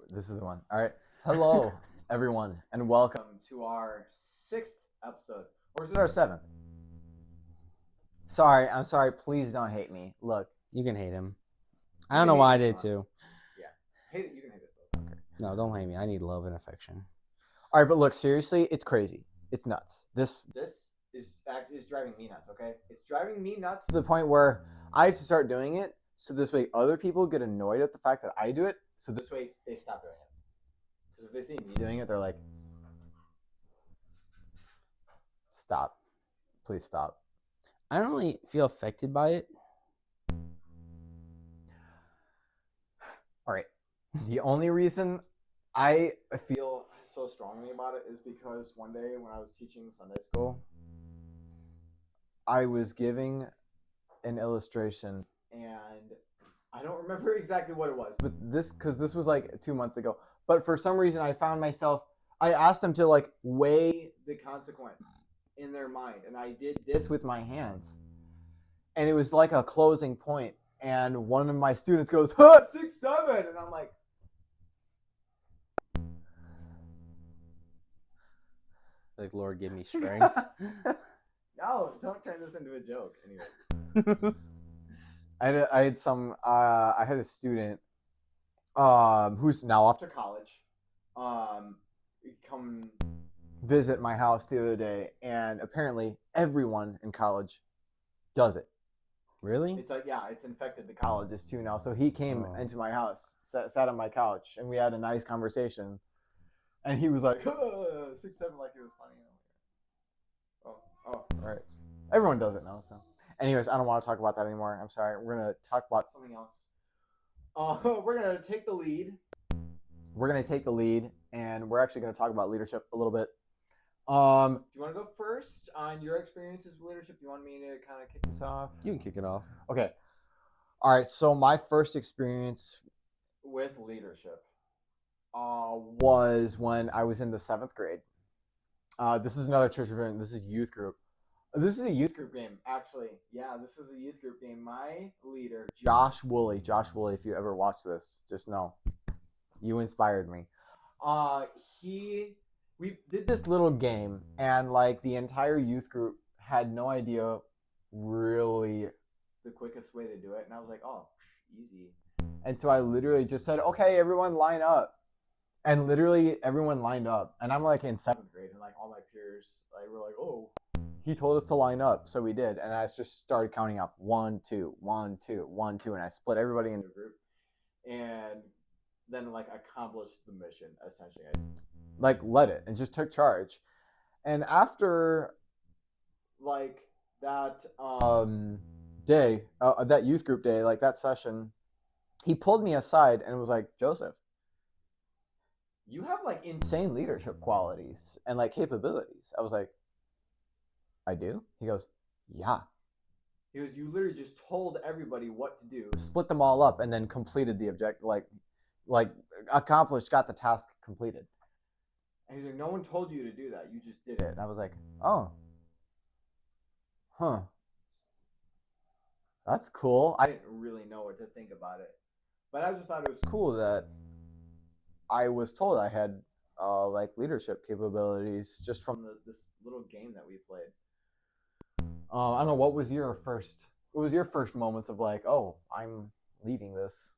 This is the one. All right. Hello, everyone, and welcome to our 6th episode. Or is it our 7th? Sorry, I'm sorry. Please don't hate me. Look, You can hate him. I You don't can know hate why I me, did come too. yeah, hate it. You can hate it. Okay. No, don't hate me. I need love and affection. All right, but look, seriously, it's crazy. It's nuts. This is driving me nuts. Okay, it's driving me nuts to the point where I have to start doing it, so this way other people get annoyed at the fact that I do it. So this way they stop doing it. Because if they see me doing it, they're like, "Stop, please stop." I don't really feel affected by it. All right. The only reason I feel so strongly about it is because one day when I was teaching Sunday school, I was giving an illustration and I don't remember exactly what it was, but because this was like 2 months ago. But for some reason, I asked them to like weigh the consequence in their mind. And I did this with my hands. And it was like a closing point. And one of my students goes, 6, 7. And I'm like, Like, Lord, give me strength. no, don't turn this into a joke. Anyways, I had a student who's now off to college come visit my house the other day, and apparently everyone in college does it. Really? It's like, yeah, it's infected the colleges too now. So he came Oh. into my house, sat on my couch, and we had a nice conversation. And he was like, 6, 7, like it was funny. Oh, all right. Everyone does it now. So, anyways, I don't want to talk about that anymore. I'm sorry. We're gonna talk about something else. We're gonna take the lead. And we're actually gonna talk about leadership a little bit. Do you want to go first on your experiences with leadership? Do you want me to kind of kick this off? You can kick it off. Okay. All right. So my first experience with leadership was when I was in the 7th grade. This is another church event. This is youth group. This is a youth group game, actually. Yeah, this is a youth group game. My leader, Josh Woolley. Josh Woolley, if you ever watch this, just know you inspired me. We did this little game, and like the entire youth group had no idea really the quickest way to do it, and I was like, oh, easy. And so I literally just said, okay, everyone line up. And literally everyone lined up. And I'm like in 7th grade, and like all my peers like were like, oh, he told us to line up. So we did. And I just started counting off 1, 2, 1, 2, 1, 2. And I split everybody into a group. And then like accomplished the mission, essentially. I like led it and just took charge. And after like that day, that youth group day, like that session, he pulled me aside and was like, Joseph, you have like insane leadership qualities and like capabilities. I was like, I do? He goes, yeah. He goes, you literally just told everybody what to do, split them all up, and then completed the object, like accomplished, got the task completed. And he's like, no one told you to do that. You just did it. And I was like, oh, huh. That's cool. I didn't really know what to think about it. But I just thought it was cool that I was told I had like leadership capabilities just from this little game that we played. I don't know, what was your first moments of like, oh, I'm leading this?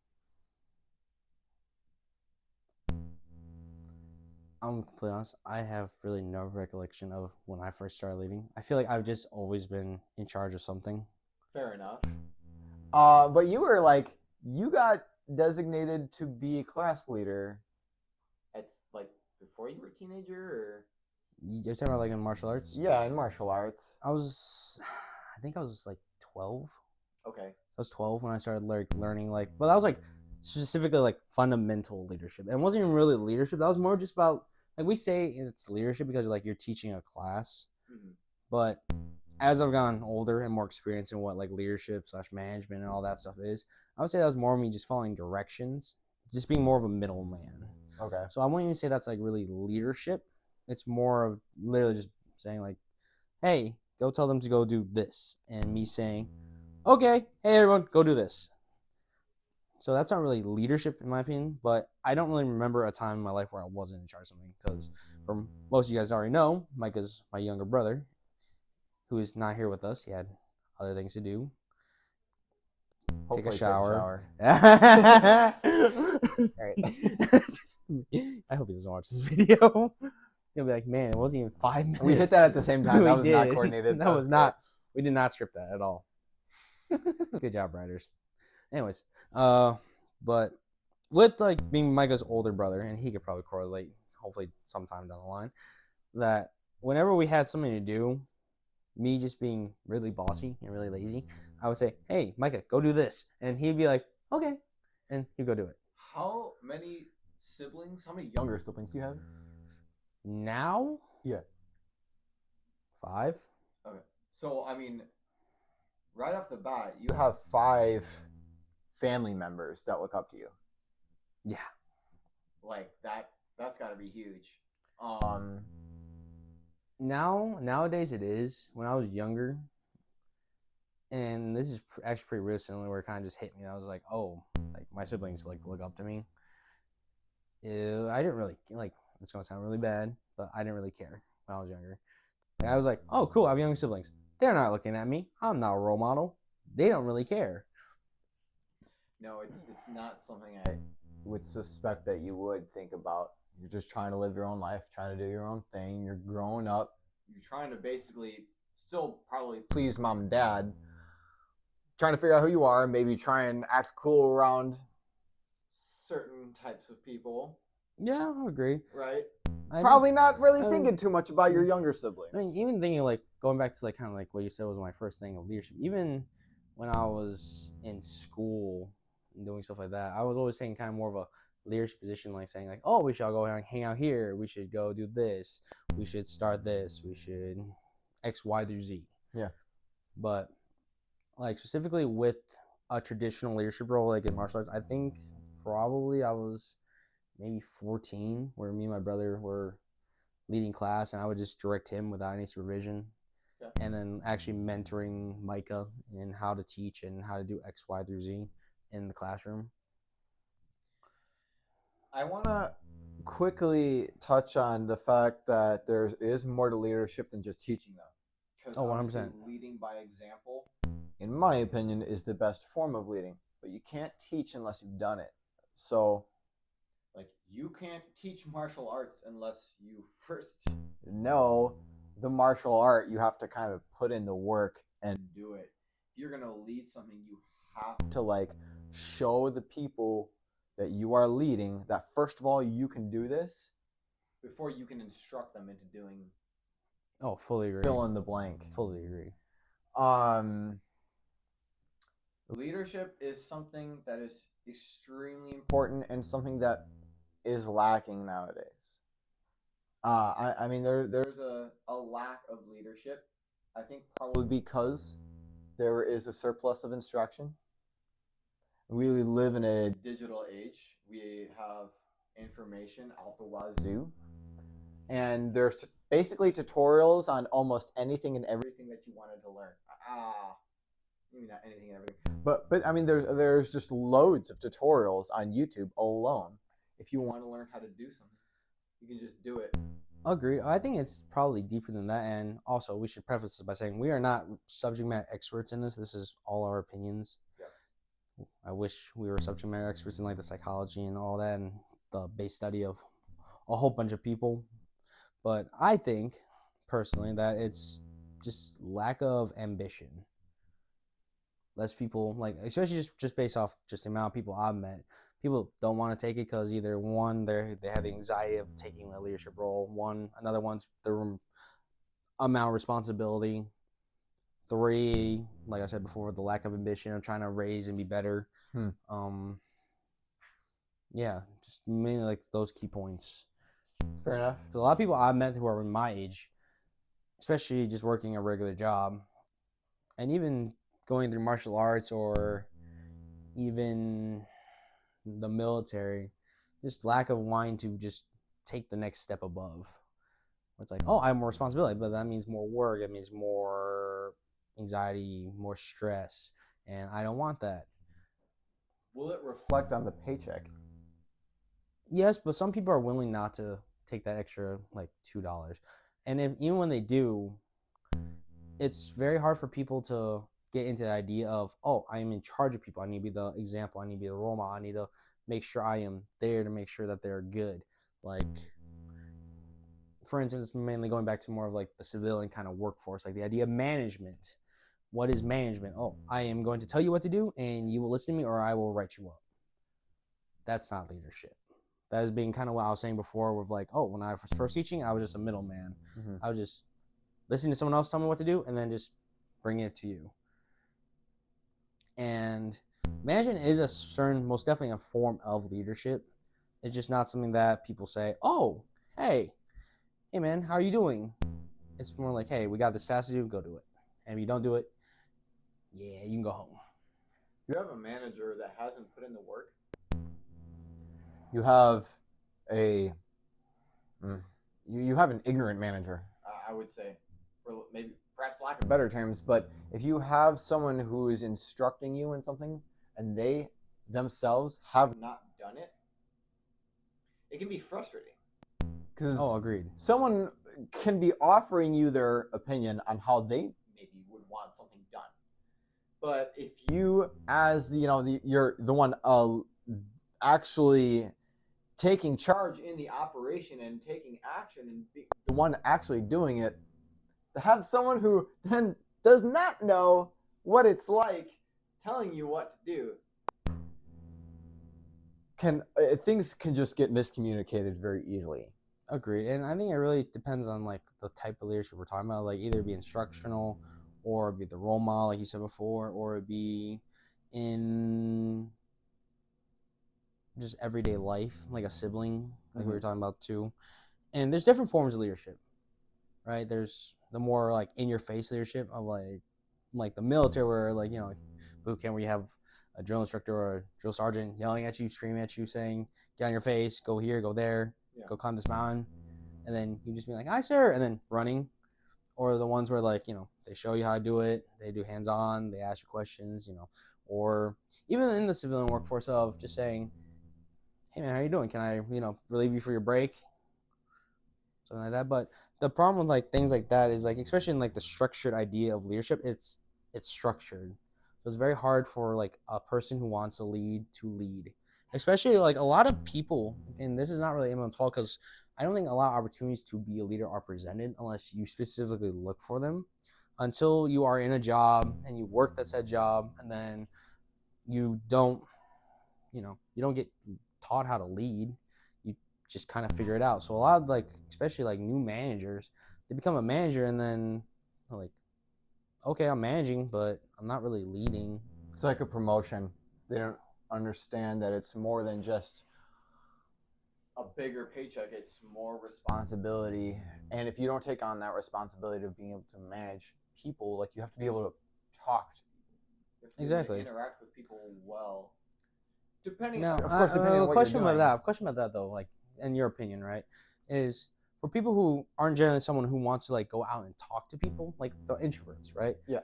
I'm completely honest. I have really no recollection of when I first started leading. I feel like I've just always been in charge of something. Fair enough. But you got designated to be a class leader. It's like before you were a teenager, or You're talking about like in martial arts? yeah, in martial arts. I think I was like 12. Okay. I was 12 when I started learning but that was like specifically like fundamental leadership. And it wasn't even really leadership. That was more just about like we say it's leadership because like you're teaching a class. Mm-hmm. But as I've gotten older and more experienced in what like leadership / management and all that stuff is, I would say that was more of me just following directions, just being more of a middleman. Okay. So I wouldn't even say that's like really leadership. It's more of literally just saying like, hey, go tell them to go do this. And me saying, okay, hey everyone, go do this. So that's not really leadership in my opinion, but I don't really remember a time in my life where I wasn't in charge of something because from most of you guys already know, Micah's my younger brother who is not here with us. He had other things to do. Take a shower. I hope he doesn't watch this video. He'll be like, man, it wasn't even 5 minutes. We hit that at the same time. That We was not did. coordinated. That was not. We did not script that at all. Good job, writers. Anyways, but with like being Micah's older brother, and he could probably correlate, hopefully sometime down the line, that whenever we had something to do, me just being really bossy and really lazy, I would say, hey, Micah, go do this. And he'd be like, okay. And he'd go do it. How many siblings? How many younger siblings do you have? Now? Yeah. 5? Okay. So, I mean, right off the bat, you have 5 family members that look up to you. Yeah. Like, that's got to be huge. Nowadays it is. When I was younger, and this is actually pretty recently where it kind of just hit me. I was like, oh, like my siblings like look up to me. I didn't really like. It's gonna sound really bad, but I didn't really care when I was younger. Like, I was like, oh, cool, I have younger siblings. They're not looking at me. I'm not a role model. They don't really care. No, it's not something I would suspect that you would think about. You're just trying to live your own life, trying to do your own thing. You're growing up. You're trying to basically still probably please mom and dad. Trying to figure out who you are, maybe try and act cool around certain types of people. Yeah, I agree. Right? I Probably not really thinking too much about your younger siblings. I mean, even thinking like going back to like kind of like what you said was my first thing of leadership. Even when I was in school and doing stuff like that, I was always taking kind of more of a leadership position, like saying like, oh, we should all go hang out here. We should go do this. We should start this. We should X, Y, through Z. Yeah. But like specifically with a traditional leadership role, like in martial arts, I think probably I was maybe 14, where me and my brother were leading class, and I would just direct him without any supervision. Yeah. And then actually mentoring Micah in how to teach and how to do X, Y, through Z in the classroom. I want to quickly touch on the fact that there is more to leadership than just teaching them. Because 100%. Leading by example, in my opinion, is the best form of leading. But you can't teach unless you've done it. So, like, you can't teach martial arts unless you first know the martial art. You have to kind of put in the work and do it. If you're going to lead something, you have to, like, show the people that you are leading that, first of all, you can do this before you can instruct them into doing. Oh, fully agree. Fill in the blank. Fully agree. Leadership is something that is extremely important and something that is lacking nowadays. I mean, there's a lack of leadership. I think probably because there is a surplus of instruction. We live in a digital age. We have information out the wazoo. And there's basically tutorials on almost anything and everything that you wanted to learn. Maybe not anything and everything. But I mean, there's just loads of tutorials on YouTube alone. If you want to learn how to do something, you can just do it. Agreed. I think it's probably deeper than that. And also, we should preface this by saying we are not subject matter experts in this. This is all our opinions. Yeah. I wish we were subject matter experts in like the psychology and all that and the base study of a whole bunch of people. But I think, personally, that it's just lack of ambition. Less people, like, especially just based off just the amount of people I've met, people don't want to take it because either one, they have the anxiety of taking a leadership role. Another one's the amount of responsibility. 3, like I said before, the lack of ambition of trying to raise and be better. Yeah, just mainly like those key points. Fair enough. Because a lot of people I've met who are my age, especially just working a regular job, and even going through martial arts or even the military, just lack of wanting to just take the next step above. It's like, oh, I have more responsibility, but that means more work. It means more anxiety, more stress, and I don't want that. will it reflect on the paycheck? Yes, but some people are willing not to take that extra like $2. And if even when they do, it's very hard for people to get into the idea of, oh, I am in charge of people. I need to be the example. I need to be the role model. I need to make sure I am there to make sure that they're good. Like, for instance, mainly going back to more of like the civilian kind of workforce, like the idea of management. What is management? Oh, I am going to tell you what to do and you will listen to me or I will write you up. That's not leadership. That is being kind of what I was saying before with like, oh, when I was first teaching, I was just a middleman. Mm-hmm. I was just listening to someone else tell me what to do and then just bring it to you. And management is a certain, most definitely a form of leadership. It's just not something that people say, oh, hey man, how are you doing? It's more like, hey, we got this task to do, go do it. And if you don't do it, yeah, you can go home. You have a manager that hasn't put in the work. You have you have an ignorant manager, I would say, for maybe perhaps lack of better terms. But if you have someone who is instructing you in something and they themselves have not done it, it can be frustrating. Oh, agreed. Someone can be offering you their opinion on how they maybe would want something done, but if you, as you're the one actually taking charge in the operation and taking action and be the one actually doing it, to have someone who then does not know what it's like telling you what to do, things can just get miscommunicated very easily. Agreed. And I think it really depends on like the type of leadership we're talking about, like either be instructional or be the role model, like you said before, or be in just everyday life, like a sibling, like we were talking about too. And there's different forms of leadership, right? There's the more like in your face leadership of like the military, where like, boot camp where you have a drill instructor or a drill sergeant yelling at you, screaming at you, saying, get on your face, go here, go there, go climb this mountain. And then you just be like, aye, sir, and then running. Or the ones where like, they show you how to do it, they do hands-on, they ask you questions, or even in the civilian workforce of just saying, hey man, how you doing? Can I, relieve you for your break? Something like that. But the problem with like things like that is like, especially in like the structured idea of leadership, it's structured. So it's very hard for like a person who wants to lead, especially like a lot of people, and this is not really anyone's fault because I don't think a lot of opportunities to be a leader are presented unless you specifically look for them. Until you are in a job and you work that said job, and then you don't get taught how to lead. You just kind of figure it out. So a lot of like, especially like new managers, they become a manager and then like, okay, I'm managing, but I'm not really leading. It's like a promotion. They don't understand that it's more than just a bigger paycheck. It's more responsibility. And if you don't take on that responsibility of being able to manage people, like you have to be able to talk to people. You have to Exactly. interact with people well. Depending, now, of course, depending on what question you're doing. about that. Question about that though, like in your opinion, right, is for people who aren't generally someone who wants to like go out and talk to people, like the introverts, right? Yeah.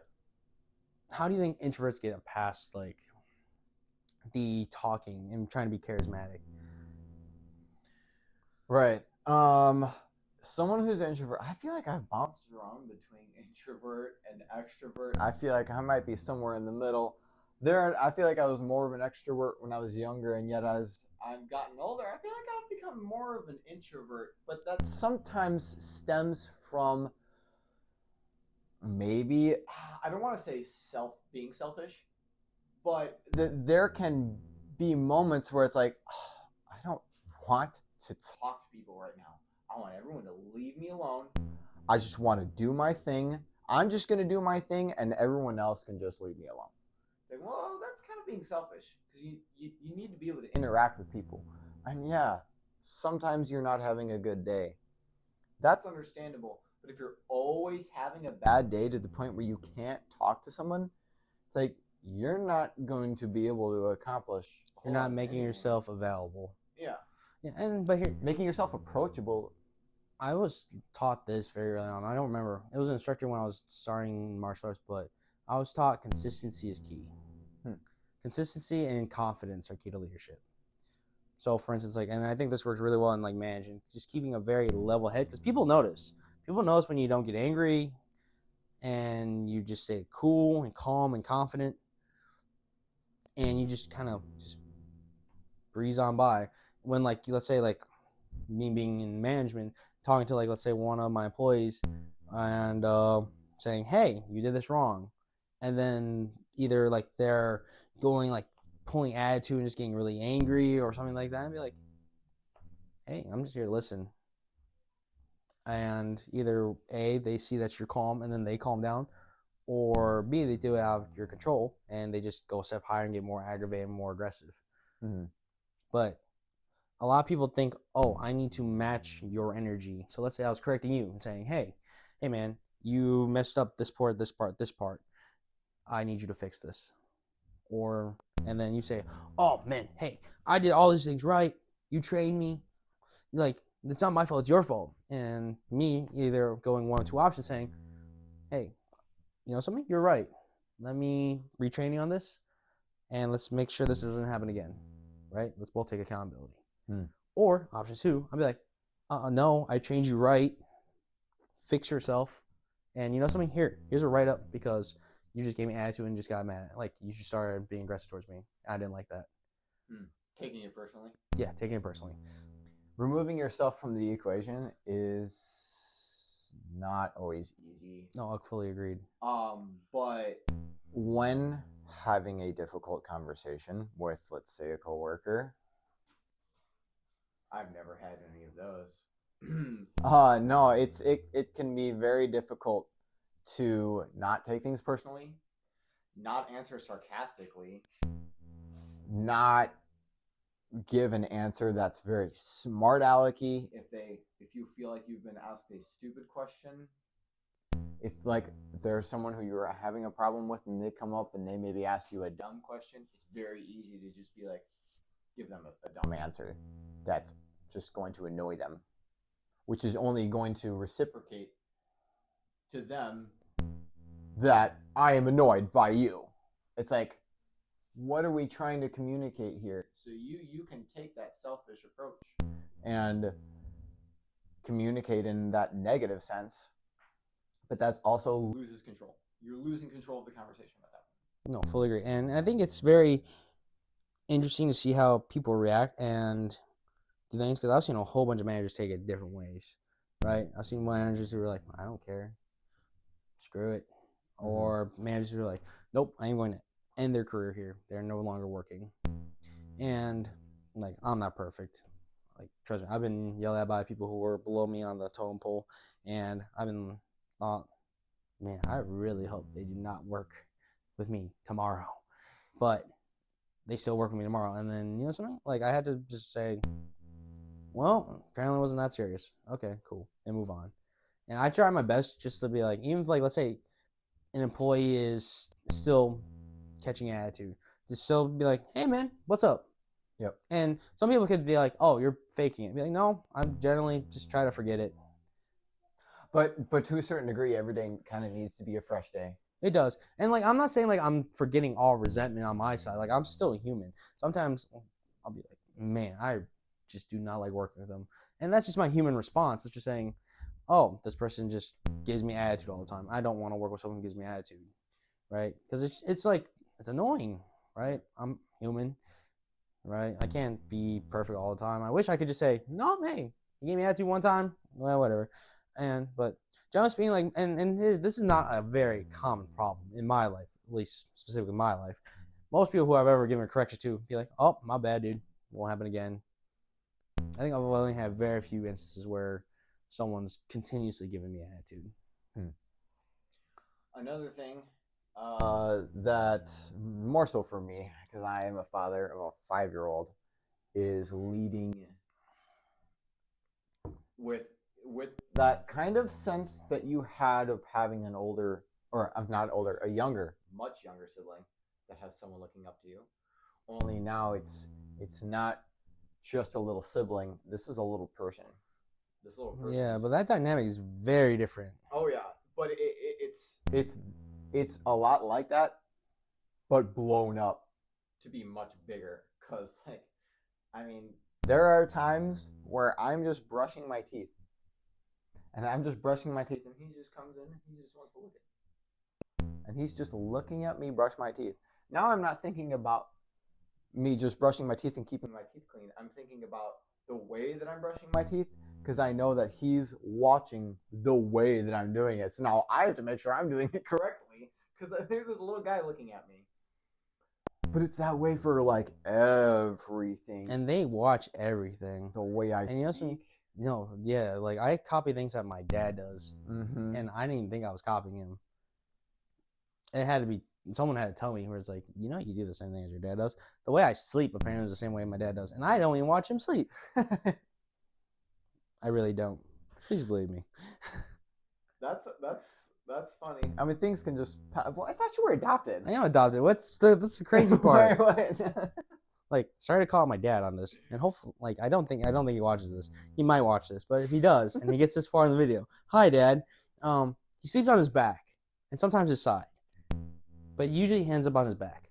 How do you think introverts get past like the talking and trying to be charismatic? Right. Someone who's an introvert, I feel like I've bounced around between introvert and extrovert. I feel like I might be somewhere in the middle. I feel like I was more of an extrovert when I was younger, and yet as I've gotten older, I feel like I've become more of an introvert. But that sometimes stems from maybe, I don't want to say being selfish, but there can be moments where it's like, oh, I don't want to talk to people right now. I want everyone to leave me alone. I just want to do my thing. I'm just going to do my thing, and everyone else can just leave me alone. Like, well, that's kind of being selfish because you need to be able to interact with people. And yeah, sometimes you're not having a good day. That's understandable. But if you're always having a bad day to the point where you can't talk to someone, it's like you're not going to be able to accomplish. You're not making yourself available. Yeah. Yeah, but here, making yourself approachable. I was taught this very early on. I don't remember. It was an instructor when I was starting martial arts, but I was taught consistency is key. Consistency and confidence are key to leadership. So, for instance, like, and I think this works really well in like managing, just keeping a very level head because people notice. People notice when you don't get angry and you just stay cool and calm and confident, and you just kind of just breeze on by. When like let's say like me being in management, talking to like let's say one of my employees, and saying, "Hey, you did this wrong," and then either like they're going like pulling attitude and just getting really angry or something like that, and be like, "Hey, I'm just here to listen." And either A, they see that you're calm and then they calm down, or B, they do it out of your control and they just go a step higher and get more aggravated and more aggressive. Mm-hmm. But a lot of people think, oh, I need to match your energy. So let's say I was correcting you and saying, hey man, you messed up this part, this part, this part. I need you to fix this. And then you say, oh man, hey, I did all these things right. You trained me. Like, it's not my fault, it's your fault. And me either going one or two options saying, hey, you know something? You're right. Let me retrain you on this and let's make sure this doesn't happen again. Right? Let's both take accountability. Or option two, I'll be like, no, I trained you right. Fix yourself. And you know something? Here's a write up because you just gave me attitude and just got mad. Like, you just started being aggressive towards me. I didn't like that. Taking it personally? Yeah, taking it personally. Removing yourself from the equation is not always easy. No, I fully agreed. But when having a difficult conversation with, let's say, a coworker, I've never had any of those. No, it can be very difficult to not take things personally, not answer sarcastically, not give an answer that's very smart alecky. If you feel like you've been asked a stupid question, if like there's someone who you're having a problem with and they come up and they maybe ask you a dumb question, it's very easy to just be like, give them a dumb answer that's just going to annoy them, which is only going to reciprocate to them that I am annoyed by you. It's like, what are we trying to communicate here? So you can take that selfish approach and communicate in that negative sense, but that's also loses control. You're losing control of the conversation at that point. No, fully agree. And I think it's very interesting to see how people react and do things, because I've seen a whole bunch of managers take it different ways, right? I've seen managers who are like, I don't care, screw it. Mm-hmm. Or managers who are like, nope, I am going to end their career here. They're no longer working. And like, I'm not perfect. Like, trust me, I've been yelled at by people who were below me on the totem pole, and I've been thought, man, I really hope they do not work with me tomorrow. But they still work with me tomorrow. And then, you know something? Like, I had to just say, well, apparently it wasn't that serious. Okay, cool. And move on. And I try my best just to be like, even if, like, let's say an employee is still catching attitude, to still be like, hey, man, what's up? Yep. And some people could be like, oh, you're faking it. Be like, no, I'm generally just try to forget it. But to a certain degree, every day kind of needs to be a fresh day. It does. And like, I'm not saying like I'm forgetting all resentment on my side. Like, I'm still human. Sometimes I'll be like, man, I just do not like working with them. And that's just my human response. It's just saying, oh, this person just gives me attitude all the time. I don't want to work with someone who gives me attitude, right? Because it's like, it's annoying, right? I'm human, right? I can't be perfect all the time. I wish I could just say, no, hey, you gave me attitude one time, well, whatever. But generally speaking, like, and this is not a very common problem in my life, at least specifically my life. Most people who I've ever given a correction to be like, oh, my bad, dude. Won't happen again. I think I've only had very few instances where someone's continuously giving me attitude. Another thing that more so for me, because I am a father of a 5-year-old, is leading with that kind of sense that you had of having an older, or not older, a younger, much younger sibling that has someone looking up to you. Only now it's not just a little sibling. This is a little person. This little person. Yeah, but that dynamic is very different. Oh yeah, but it's a lot like that, but blown up. to be much bigger. Cause like, I mean, there are times where I'm just brushing my teeth, and I'm just brushing my teeth, and he just comes in and he just wants to look at me, and he's just looking at me brush my teeth. Now I'm not thinking about me just brushing my teeth and keeping my teeth clean. I'm thinking about the way that I'm brushing my teeth because I know that he's watching the way that I'm doing it. So now I have to make sure I'm doing it correctly because there's this little guy looking at me. But it's that way for like everything. And they watch everything. The way I And you speak. No, yeah, like I copy things that my dad does, Mm-hmm. and I didn't even think I was copying him. It had to be someone had to tell me where it's like, you do the same thing as your dad does. The way I sleep apparently is the same way my dad does, and I don't even watch him sleep. I really don't. Please believe me. That's funny. I mean, things can just. Well, I thought you were adopted. I am adopted. That's the crazy part. Wait. Like, sorry to call my dad on this, and hopefully, like, I don't think he watches this. He might watch this, but if he does, and he gets this far in the video, hi, Dad. He sleeps on his back, and sometimes his side, but usually he ends up on his back.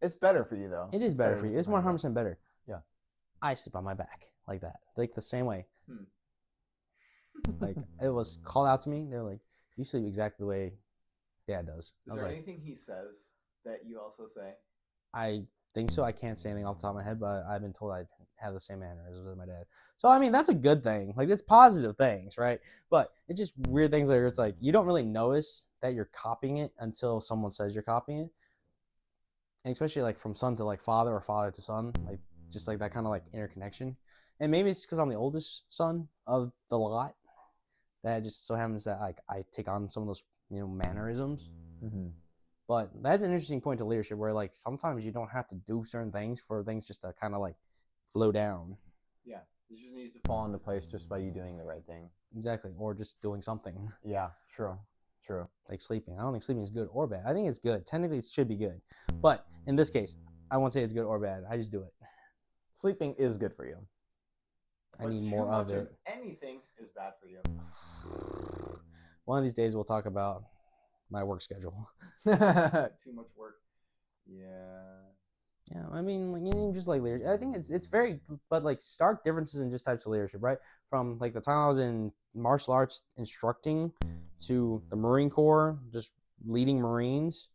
It's better for you, though. It is better for you. It's 100% better. Yeah. I sleep on my back like that, like the same way. Hmm. Like, it was called out to me. They're like, you sleep exactly the way Dad does. Is there anything he says that you also say? I think so. I can't say anything off the top of my head, but I've been told I have the same manners as my dad. So, I mean, that's a good thing. Like, it's positive things, right? But it's just weird things where it's like you don't really notice that you're copying it until someone says you're copying it. And especially, like, from son to, like, father or father to son, like, just, like, that kind of, like, interconnection. And maybe it's because I'm the oldest son of the lot that it just so happens that, like, I take on some of those, mannerisms. Mm-hmm. But that's an interesting point to leadership where, like, sometimes you don't have to do certain things for things just to kind of, like, flow down. Yeah. It just needs to fall into place just by you doing the right thing. Exactly. Or just doing something. Yeah, true. Like sleeping. I don't think sleeping is good or bad. I think it's good. Technically, it should be good. But in this case, I won't say it's good or bad. I just do it. Sleeping is good for you. I need more of it. Anything is bad for you. One of these days, we'll talk about my work schedule. Too much work. Yeah, I mean, like, just like leadership. I think it's very, but like stark differences in just types of leadership, right? From like the time I was in martial arts instructing to the Marine Corps, just leading Marines,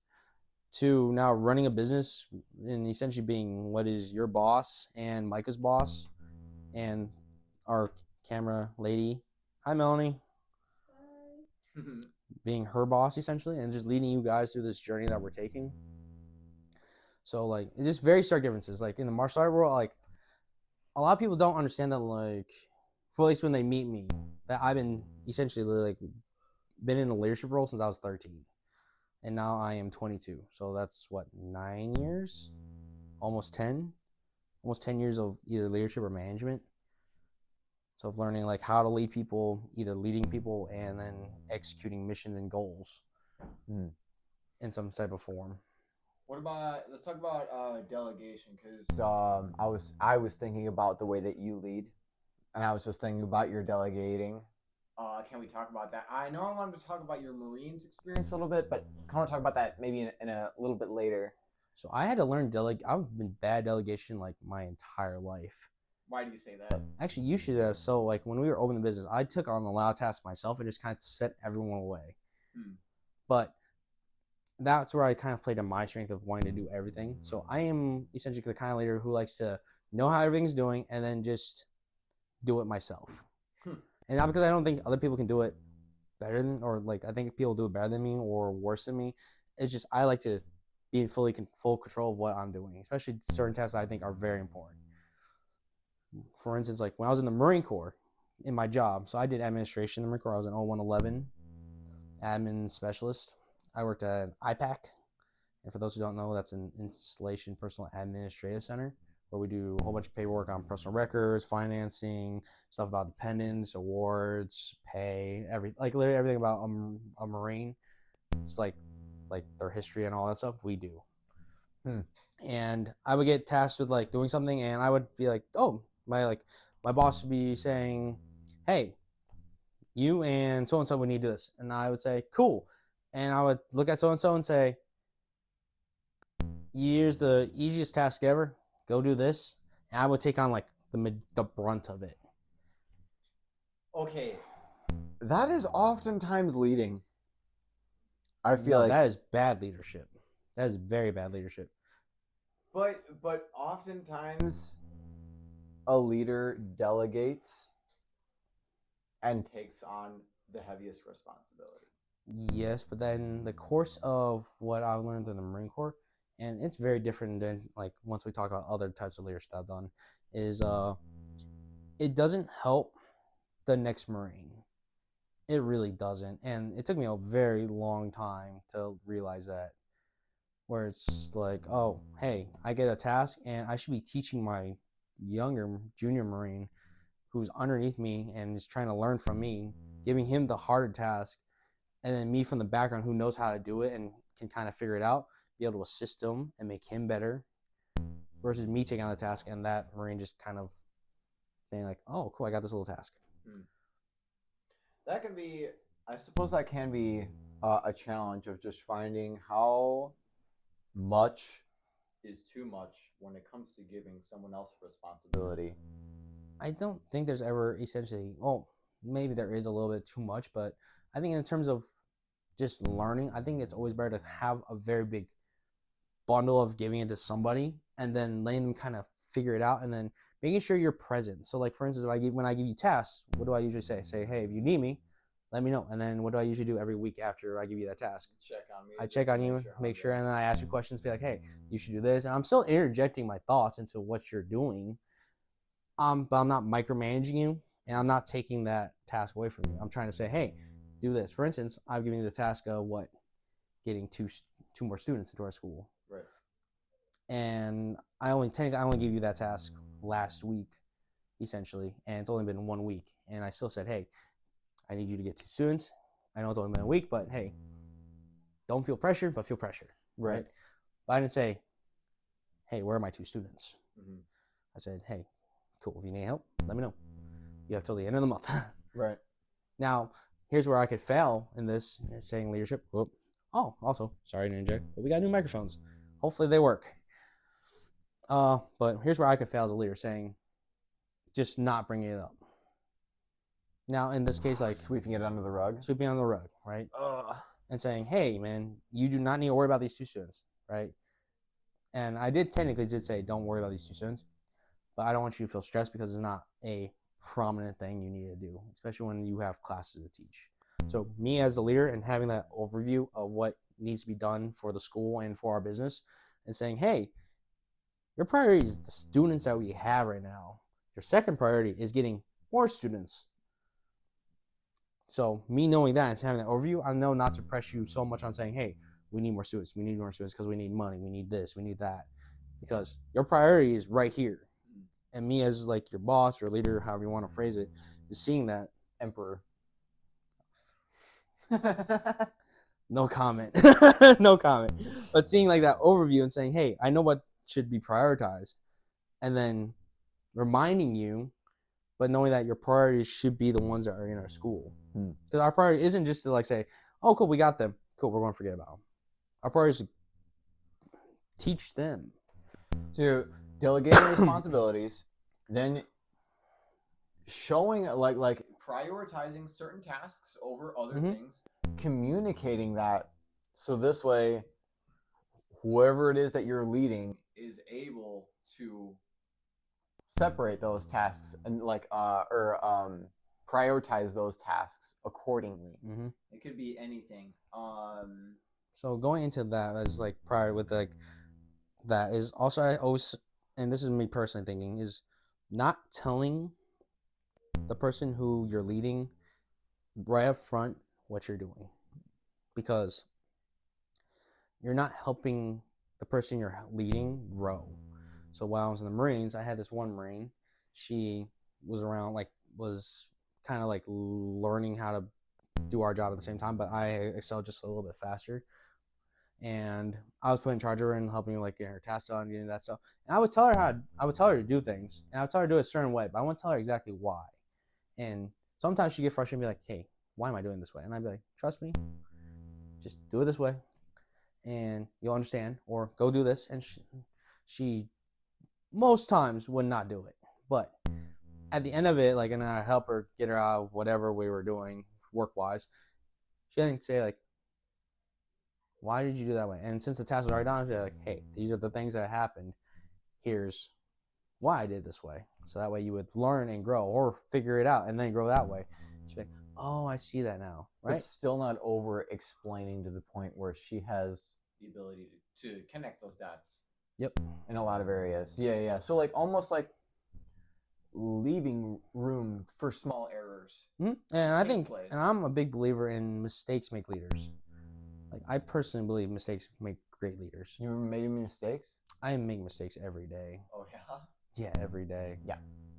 to now running a business and essentially being what is your boss and Micah's boss and our camera lady. Hi, Melanie. Hi. Being her boss essentially and just leading you guys through this journey that we're taking. So like it's just very stark differences. Like in the martial art world, like a lot of people don't understand that, like, for at least when they meet me, that I've been essentially like been in a leadership role since I was 13. And now I am 22. So that's what, 9 years? Almost 10 years of either leadership or management. So of learning like how to lead people, either leading people and then executing missions and goals in some type of form. Let's talk about delegation, because I was thinking about the way that you lead, and I was just thinking about your delegating. Can we talk about that? I know I wanted to talk about your Marines experience a little bit, but I want to talk about that maybe in a little bit later. So I had to learn I've been bad delegation like my entire life. Why do you say that? Actually, you should have. So like when we were opening the business, I took on a lot of tasks myself and just kind of set everyone away. But that's where I kind of played to my strength of wanting to do everything. So I am essentially the kind of leader who likes to know how everything's doing and then just do it myself. And not because I don't think other people can do it better than, or like I think people do it better than me or worse than me. It's just I like to be in full control of what I'm doing, especially certain tasks I think are very important. For instance, like when I was in the Marine Corps in my job, so I did administration in the Marine Corps. I was an 0111 admin specialist. I worked at IPAC, and for those who don't know, that's an Installation Personal Administrative Center, where we do a whole bunch of paperwork on personal records, financing, stuff about dependents, awards, pay, literally everything about a Marine. It's like their history and all that stuff we do. And I would get tasked with like doing something, and I would be like, oh, my boss would be saying, hey, you and so would need to do this, and I would say, cool. And I would look at so-and-so and say, Here's the easiest task ever. Go do this. And I would take on like the brunt of it. Okay, that is oftentimes leading. I feel No, like, that is bad leadership. That is very bad leadership. but oftentimes a leader delegates and takes on the heaviest responsibility. Yes, but then the course of what I learned in the Marine Corps, and it's very different than like once we talk about other types of leadership I've done, is it doesn't help the next Marine. It really doesn't. And it took me a very long time to realize that. Where it's like, oh, hey, I get a task and I should be teaching my younger junior Marine who's underneath me and is trying to learn from me, giving him the harder task, and then me from the background who knows how to do it and can kind of figure it out, be able to assist him and make him better, versus me taking on the task and that Marine just kind of being like, oh, cool, I got this little task. That can be, I suppose, that can be a challenge of just finding how much is too much when it comes to giving someone else responsibility. I don't think there's ever essentially, well, maybe there is a little bit too much, but I think in terms of just learning, I think it's always better to have a very big bundle of giving it to somebody and then letting them kind of figure it out and then making sure you're present. So like for instance, when I give you tasks, what do I usually say? Say, hey, if you need me, let me know. And then what do I usually do every week after I give you that task? Check on me. I check on you, make sure, and then I ask you questions, be like, hey, you should do this. And I'm still interjecting my thoughts into what you're doing. But I'm not micromanaging you and I'm not taking that task away from you. I'm trying to say, hey, do this. For instance, I've given you the task of getting two more students into our school. Right. And I only gave you that task last week, essentially, and it's only been 1 week. And I still said, hey, I need you to get 2 students. I know it's only been a week, but hey, don't feel pressured, but feel pressure. Right. But I didn't say, hey, where are my 2 students? Mm-hmm. I said, hey, cool. If you need help, let me know. You have till the end of the month. Right. Now, here's where I could fail in this saying leadership. Whoop. Oh, also, sorry to interject, but we got new microphones. Hopefully they work. But here's where I could fail as a leader, saying just not bringing it up. Now, in this case, like sweeping it under the rug. Sweeping under the rug, right? And saying, hey, man, you do not need to worry about these 2 students, right? And I technically say, don't worry about these 2 students, but I don't want you to feel stressed because it's not a prominent thing you need to do, especially when you have classes to teach. So me as the leader and having that overview of what needs to be done for the school and for our business and saying, hey, your priority is the students that we have right now. Your second priority is getting more students. So me knowing that and having that overview, I know not to press you so much on saying, hey, we need more students. We need more students because we need money. We need this. We need that. Because your priority is right here. And me as like your boss or leader, however you want to phrase it, is seeing that. Emperor. No comment. No comment. But seeing like that overview and saying, hey, I know what should be prioritized. And then reminding you, but knowing that your priorities should be the ones that are in our school. Because our priority isn't just to like say, oh, cool, we got them. Cool, we're going to forget about them. Our priority is to teach them. To delegating responsibilities, then showing like prioritizing certain tasks over other things, communicating that so this way whoever it is that you're leading is able to separate those tasks and prioritize those tasks accordingly. It could be anything. So going into that as like prior with like that is also I always, and this is me personally thinking, is not telling the person who you're leading right up front what you're doing, because you're not helping the person you're leading grow. So while I was in the Marines, I had this one Marine. She was around, was kind of like learning how to do our job at the same time, but I excelled just a little bit faster. And I was put in charge of her and helping her like get her tasks done, getting that stuff. And I would tell her to do things, and I would tell her to do it a certain way, but I wouldn't tell her exactly why. And sometimes she'd get frustrated and be like, hey, why am I doing this way? And I'd be like, trust me, just do it this way. and you'll understand, or go do this. And she most times would not do it. But at the end of it, like, and I help her get her out of whatever we were doing work wise, she didn't say, like, why did you do that way? And since the task was already done, she'd be like, hey, these are the things that happened. Here's why I did this way. So that way you would learn and grow, or figure it out and then grow that way. She'd be like, oh, I see that now. Right? But still not over explaining to the point where she has the ability to connect those dots. Yep. In a lot of areas. Yeah. So like almost like leaving room for small errors. Mm-hmm. And I think, place. and I'm a big believer in mistakes make leaders. Like, I personally believe mistakes make great leaders. You made any mistakes? I make mistakes every day. Oh yeah. Yeah, every day. Yeah.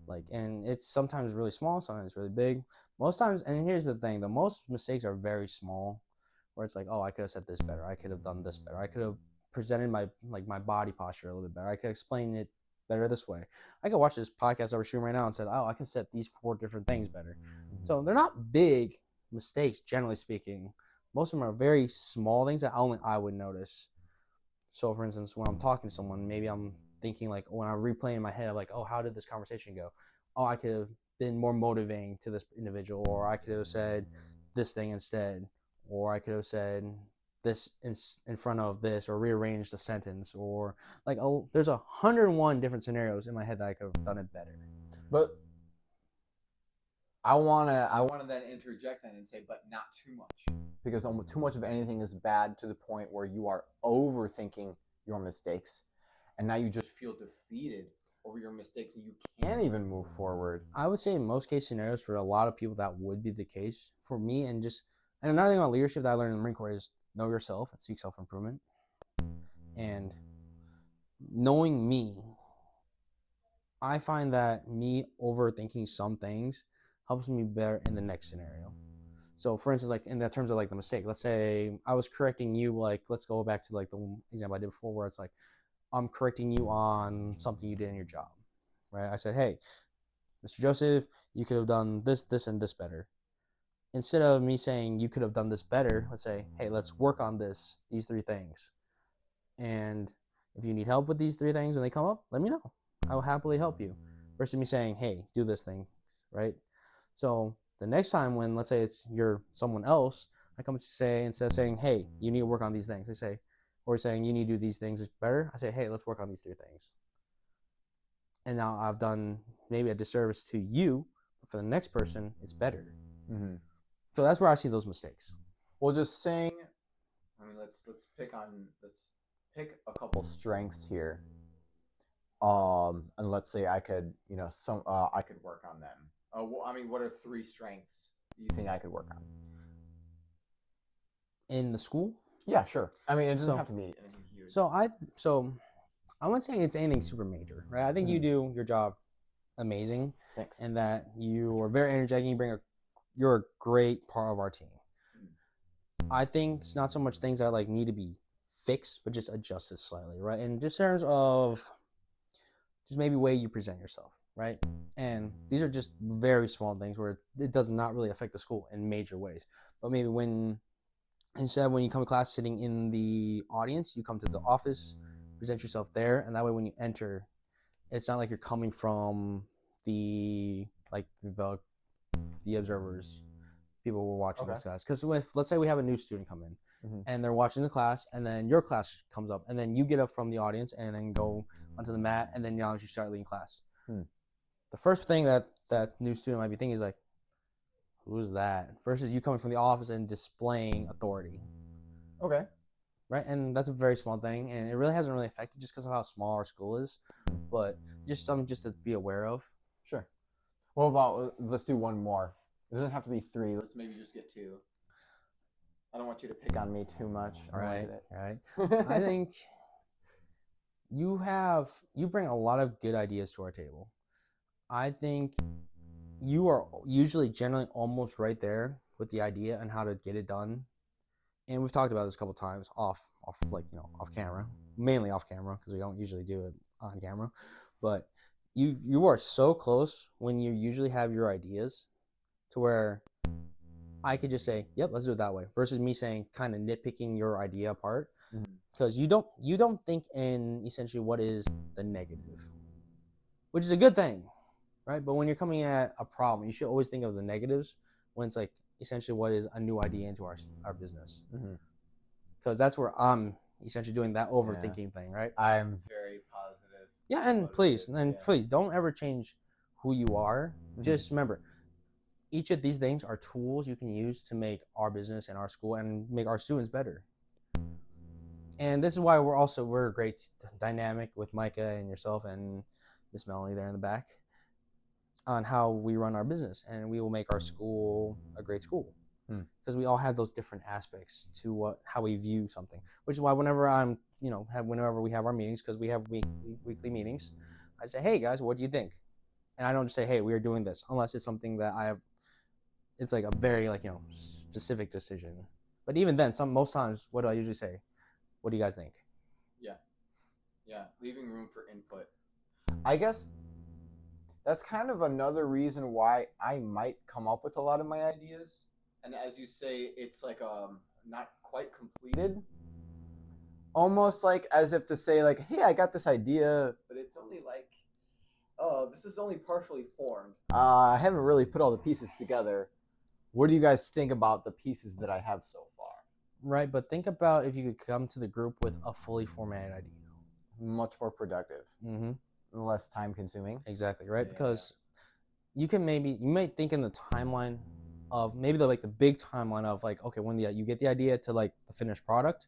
Like, and it's sometimes really small, sometimes really big. Most times, and here's the thing: the most mistakes are very small, where it's like, oh, I could have said this better. I could have done this better. I could have presented my body posture a little bit better. I could explain it better this way. I could watch this podcast that we're shooting right now and said, oh, I can set these 4 different things better. So they're not big mistakes, generally speaking. Most of them are very small things that only I would notice. So, for instance, when I'm talking to someone, maybe I'm thinking, like, when I'm replaying in my head, like, oh, how did this conversation go? Oh, I could have been more motivating to this individual, or I could have said this thing instead, or I could have said this in front of this, or rearranged the sentence, or like, oh, there's 101 different scenarios in my head that I could have done it better. But I wanna then interject then and say, but not too much, because too much of anything is bad to the point where you are overthinking your mistakes, and now you just feel defeated over your mistakes, and you can't even move forward. I would say in most case scenarios, for a lot of people, that would be the case. For me, and another thing about leadership that I learned in the Marine Corps is know yourself and seek self-improvement. And knowing me, I find that me overthinking some things helps me better in the next scenario. So, for instance, like in the terms of like the mistake, let's say I was correcting you, like, let's go back to like the example I did before, where it's like, I'm correcting you on something you did in your job, right? I said, hey, Mr. Joseph, you could have done this, this, and this better. Instead of me saying you could have done this better, let's say, hey, let's work on these 3 things. And if you need help with these 3 things and they come up, let me know. I will happily help you. Versus me saying, hey, do this thing, right? So the next time when, let's say you're someone else, I come to say, instead of saying, hey, you need to work on these things, I say, or saying you need to do these things better, I say, hey, let's work on these 3 things. And now I've done maybe a disservice to you, but for the next person, it's better. Mm-hmm. So that's where I see those mistakes. Well, just saying, I mean, let's pick a couple strengths here. And let's say I could, I could work on them. Well, I mean, what are 3 strengths you think I could work on? In the school? Yeah, sure. I mean, it doesn't have to be anything huge. So I wouldn't say it's anything super major, right? I think you do your job amazing. Thanks. And that you are very energetic. You're a great part of our team. I think it's not so much things that like need to be fixed, but just adjusted slightly, right? And just in terms of just maybe way you present yourself, right? And these are just very small things where it does not really affect the school in major ways. But maybe instead when you come to class sitting in the audience, you come to the office, present yourself there, and that way when you enter, it's not like you're coming from the observers, people who are watching this class. Because let's say we have a new student come in, and they're watching the class, and then your class comes up, and then you get up from the audience and then go onto the mat, and then now you start leading class. The first thing that new student might be thinking is like, who's that? Versus you coming from the office and displaying authority. Okay. Right? And that's a very small thing, and it really hasn't really affected just because of how small our school is, but just something just to be aware of. Sure. What about, let's do one more. It doesn't have to be 3. Let's maybe just get 2. I don't want you to pick on me too much. Right. I think you bring a lot of good ideas to our table. I think you are usually generally almost right there with the idea and how to get it done. And we've talked about this a couple times off camera, mainly off camera because we don't usually do it on camera. But you are so close when you usually have your ideas to where I could just say, "Yep, let's do it that way," versus me saying kind of nitpicking your idea apart, Mhm. because you don't think in essentially what is the negative, which is a good thing, right? But when you're coming at a problem, you should always think of the negatives when it's like essentially what is a new idea into our business, Mhm. because that's where I'm essentially doing that Yeah. overthinking thing, right? I'm very positive. Yeah, and Motivated, yeah. please don't ever change who you are. Mhm. Just remember, each of these things are tools you can use to make our business and our school and make our students better. And this is why we're a great dynamic with Micah and yourself and Miss Melanie there in the back on how we run our business, and we will make our school a great school Hmm. because we all have those different aspects to how we view something. Which is why whenever whenever we have our meetings, because we have weekly meetings, I say, "Hey guys, what do you think?" And I don't just say, "Hey, we are doing this," unless it's something that I have. It's like a very specific decision. But even then, most times, what do I usually say? What do you guys think? Yeah. Yeah. Leaving room for input. I guess that's kind of another reason why I might come up with a lot of my ideas. And as you say, it's like not quite completed. Almost like as if to say like, "Hey, I got this idea, but it's only like, oh, this is only partially formed. I haven't really put all the pieces together. What do you guys think about the pieces that I have so far?" Right, but think about if you could come to the group with a fully formatted idea. Much more productive, Mm-hmm. less time consuming. Exactly, right? Yeah. Because you might think in the timeline of maybe the big timeline of like, okay, when you get the idea to like the finished product,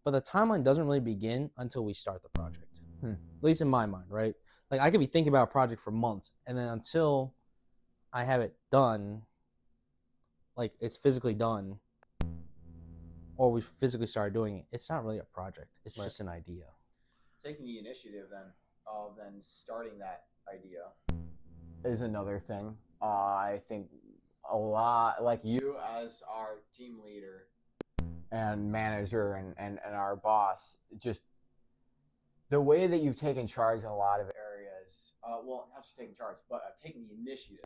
but the timeline doesn't really begin until we start the project. At least in my mind, right? Like I could be thinking about a project for months, and then until I have it done, like it's physically done, or we physically start doing it, it's not really a project. It's Right. just an idea. Taking the initiative then starting that idea is another thing. I think a lot, like you as our team leader and manager and our boss, just the way that you've taken charge in a lot of areas. Well, not just taking charge, but taking the initiative,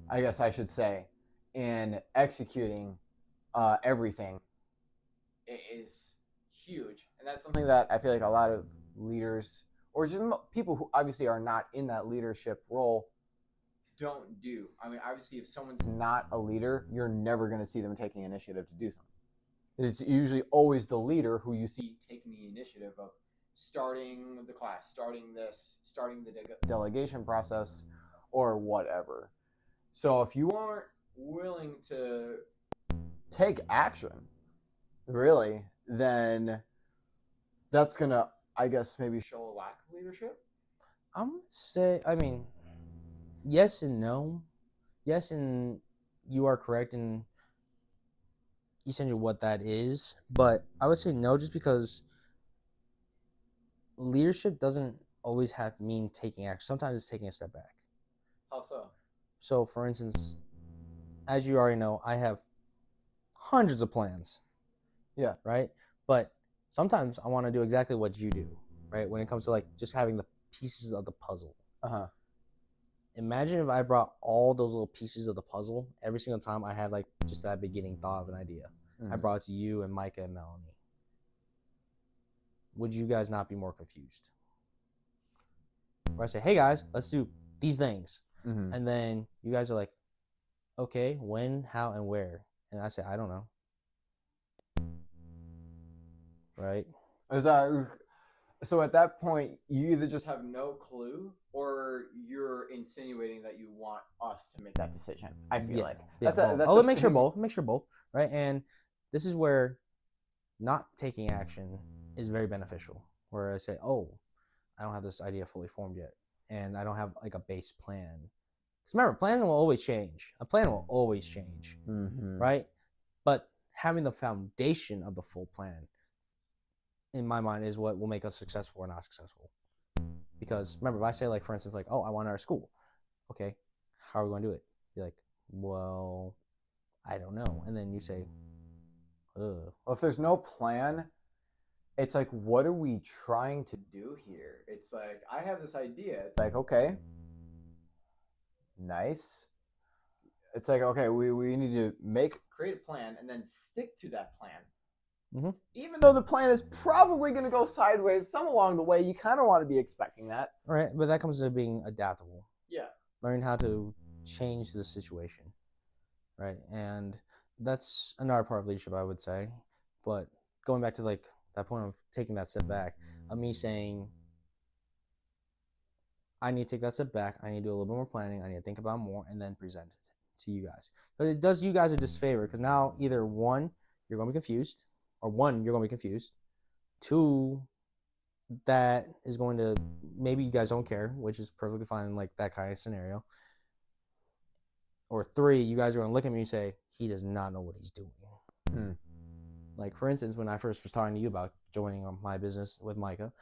I guess I should say, in executing everything is huge. And that's something that I feel like a lot of leaders or just people who obviously are not in that leadership role don't do. I mean, obviously, if someone's not a leader, you're never going to see them taking initiative to do something. It's usually always the leader who you see taking the initiative of starting the class, starting the delegation process, or whatever. So if you aren't willing to take action, really, then that's going to, I guess, maybe show a lack of leadership. I'm gonna say, I mean, yes and no. Yes, and you are correct in essentially what that is, but I would say no, just because leadership doesn't always have to mean taking action. Sometimes it's taking a step back. How so? So, for instance, as you already know, I have hundreds of plans. Yeah. Right. But sometimes I want to do exactly what you do. Right. When it comes to like just having the pieces of the puzzle. Uh-huh. Imagine if I brought all those little pieces of the puzzle every single time I had like just that beginning thought of an idea. I brought it to you and Micah and Melanie. Would you guys not be more confused? Where I say, hey guys, let's do these things. Mm-hmm. And then you guys are like, okay, when, how, and where? And I say, I don't know. Right? So at that point, you either just have no clue or you're insinuating that you want us to make that decision. I feel like. Yeah, both. Make sure both. Right? And this is where not taking action is very beneficial. Where I say, oh, I don't have this idea fully formed yet. And I don't have like a base plan. Because remember, planning will always change. A plan will always change. Mm-hmm. Right? But having the foundation of the full plan, in my mind, is what will make us successful or not successful. Because remember, if I say, like, for instance, like, oh, I want our school. Okay, how are we going to do it? You're like, well, I don't know. And then you say, ugh. Well, if there's no plan, it's like, what are we trying to do here? It's like, I have this idea. It's like, okay, nice. It's like, okay, we need to create a plan and then stick to that plan. Mhm. Even though the plan is probably going to go sideways some along the way, you kind of want to be expecting that. Right, but that comes to being adaptable. Yeah. Learning how to change the situation, right? And that's another part of leadership, I would say. But going back to like that point of taking that step back, of me saying, I need to take that step back. I need to do a little bit more planning. I need to think about more and then present it to you guys. But it does you guys a disfavor because now either one, you're going to be confused, or one, you're going to be confused. Two, that is going to, maybe you guys don't care, which is perfectly fine in like that kind of scenario. Or three, you guys are going to look at me and say, he does not know what he's doing. Hmm. Like, for instance, when I first was talking to you about joining my business with Micah,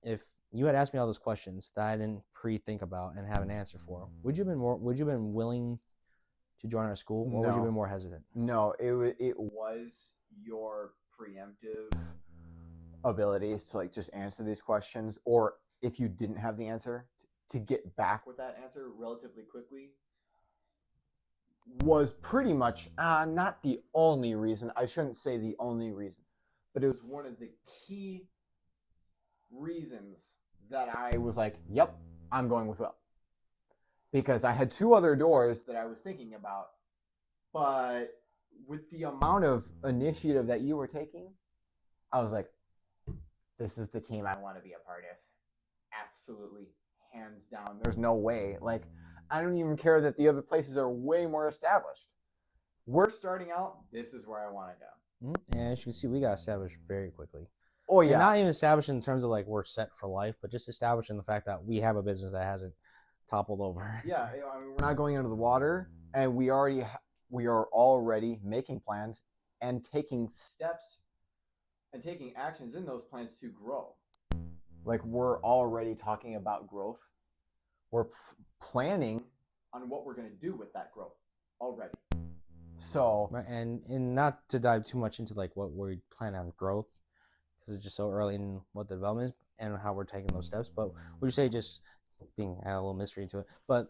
if you had asked me all those questions that I didn't pre-think about and have an answer for, would you have been willing to join our school, or would you have No. been more hesitant? No, it was your preemptive abilities to like just answer these questions, or if you didn't have the answer, to get back with that answer relatively quickly was pretty much not the only reason. I shouldn't say the only reason, but it was one of the key reasons that I was like, yep, I'm going with Will. Because I had two other doors that I was thinking about, but with the amount of initiative that you were taking, I was like, this is the team I want to be a part of. Absolutely, hands down. There's no way. Like, I don't even care that the other places are way more established. We're starting out. This is where I want to go. And as you can see, we got established very quickly. Oh And yeah. not even established in terms of like we're set for life, but just established in the fact that we have a business that hasn't toppled over. Yeah. I mean, we're not going into the water, and we are already making plans and taking steps and taking actions in those plans to grow. Like, we're already talking about growth. We're planning on what we're going to do with that growth already. So, Right, and not to dive too much into like what we plan on growth, because it's just so early in what the development is and how we're taking those steps. But would you say, just being add a little mystery to it, but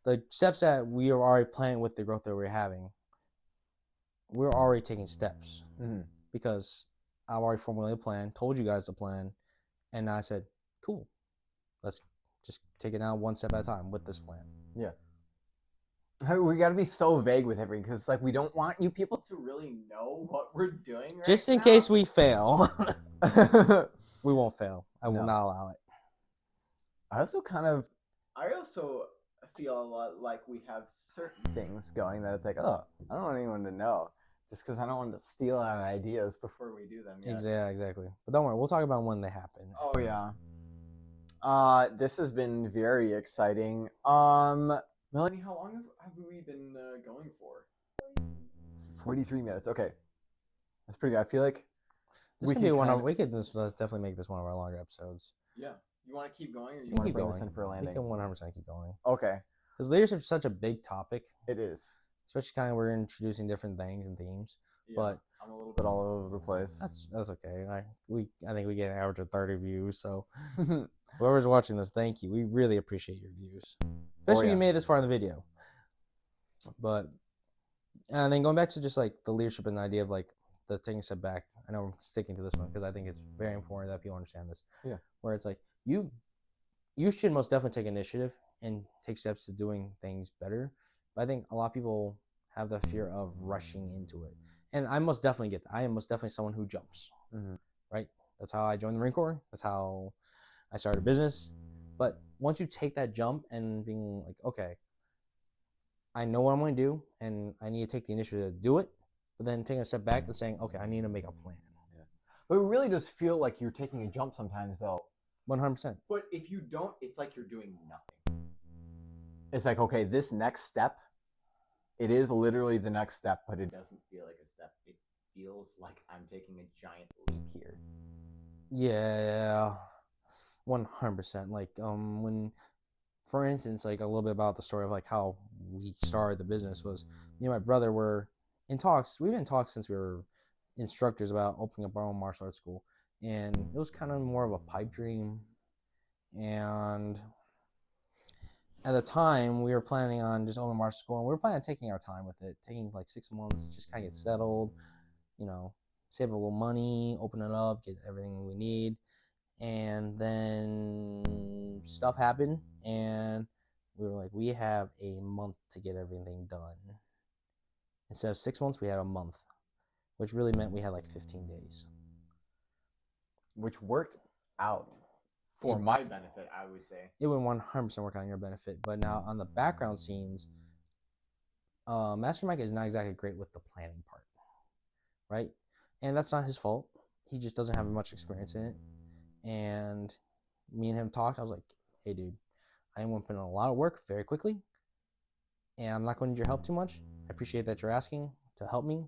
the steps that we are already planning with the growth that we're having, we're already taking steps because I've already formulated a plan, told you guys the plan, and I said, cool, let's just take it now one step at a time with this plan. yeah. We got to be so vague with everything because, like, we don't want you people to really know what we're doing. Right Just in now. case we fail, we won't fail. I will No. not allow it. I also feel a lot like we have certain things going that it's like, oh, I don't want anyone to know, just because I don't want to steal our ideas before we do them. Yet. Yeah, exactly. But don't worry, we'll talk about when they happen. Oh yeah. This has been very exciting. Melanie, how long have we been going for? 43 minutes. Okay, that's pretty good. I feel like This could be one of we could definitely make this one of our longer episodes. Yeah. You want to keep going, or you We want to keep bring going. this in for a landing? We can 100% keep going. Okay. Because leadership is such a big topic. It is. Especially kind of we're introducing different things and themes. Yeah, but I'm a little bit all over the place. That's okay. I think we get an average of 30 views. So whoever's watching this, thank you. We really appreciate your views, especially if you made it this far in the video. But and then going back to just like the leadership and the idea of like the taking a step back. I know I'm sticking to this one because I think it's very important that people understand this. Yeah. Where it's like you should most definitely take initiative and take steps to doing things better. But I think a lot of people have the fear of rushing into it. And I most definitely get that. I am most definitely someone who jumps, right? That's how I joined the Marine Corps. That's how I started a business. But once you take that jump and being like, okay, I know what I'm going to do, and I need to take the initiative to do it, but then taking a step back and saying, okay, I need to make a plan. Yeah. But it really does feel like you're taking a jump sometimes, though. 100%. But if you don't, it's like you're doing nothing. It's like, okay, this next step, it is literally the next step, but it doesn't feel like a step. It feels like I'm taking a giant leap here. Yeah, 100%. Like, when, for instance, like a little bit about the story of like how we started the business was, me and my brother were in talks. We've been in talks since we were instructors about opening up our own martial arts school. And it was kind of more of a pipe dream. And at the time, we were planning on just opening Marshall School, and we were planning on taking our time with it, taking like 6 months, just kind of get settled, save a little money, open it up, get everything we need. And then stuff happened, and we were like, we have a month to get everything done. Instead of 6 months, we had a month, which really meant we had like 15 days. Which worked out for my benefit, I would say. It would 100% work on your benefit. But now on the background scenes, Master Mike is not exactly great with the planning part, right? And that's not his fault. He just doesn't have much experience in it. And me and him talked. I was like, hey, dude, I am going to put in a lot of work very quickly, and I'm not going to need your help too much. I appreciate that you're asking to help me,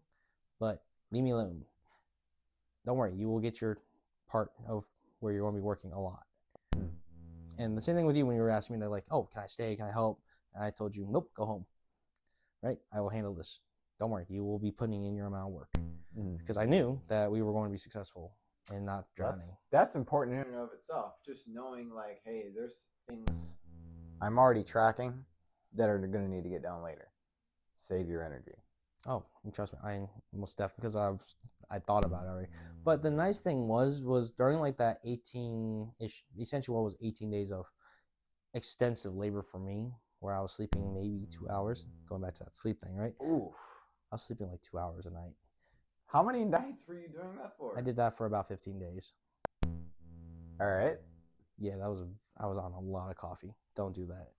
but leave me alone. Don't worry, you will get your part of where you're going to be working a lot. And the same thing with you when you were asking me to like, oh, can I stay? Can I help? And I told you, nope, go home. Right? I will handle this. Don't worry, you will be putting in your amount of work. Because I knew that we were going to be successful and not drowning. That's important in and of itself. Just knowing like, hey, there's things I'm already tracking that are going to need to get done later. Save your energy. Oh, and trust me, I most definitely, because I thought about it already. But the nice thing was during like that 18-ish, essentially what was 18 days of extensive labor for me, where I was sleeping maybe 2 hours, going back to that sleep thing, right? Oof. I was sleeping like 2 hours a night. How many nights were you doing that for? I did that for about 15 days. All right. Yeah, I was on a lot of coffee. Don't do that.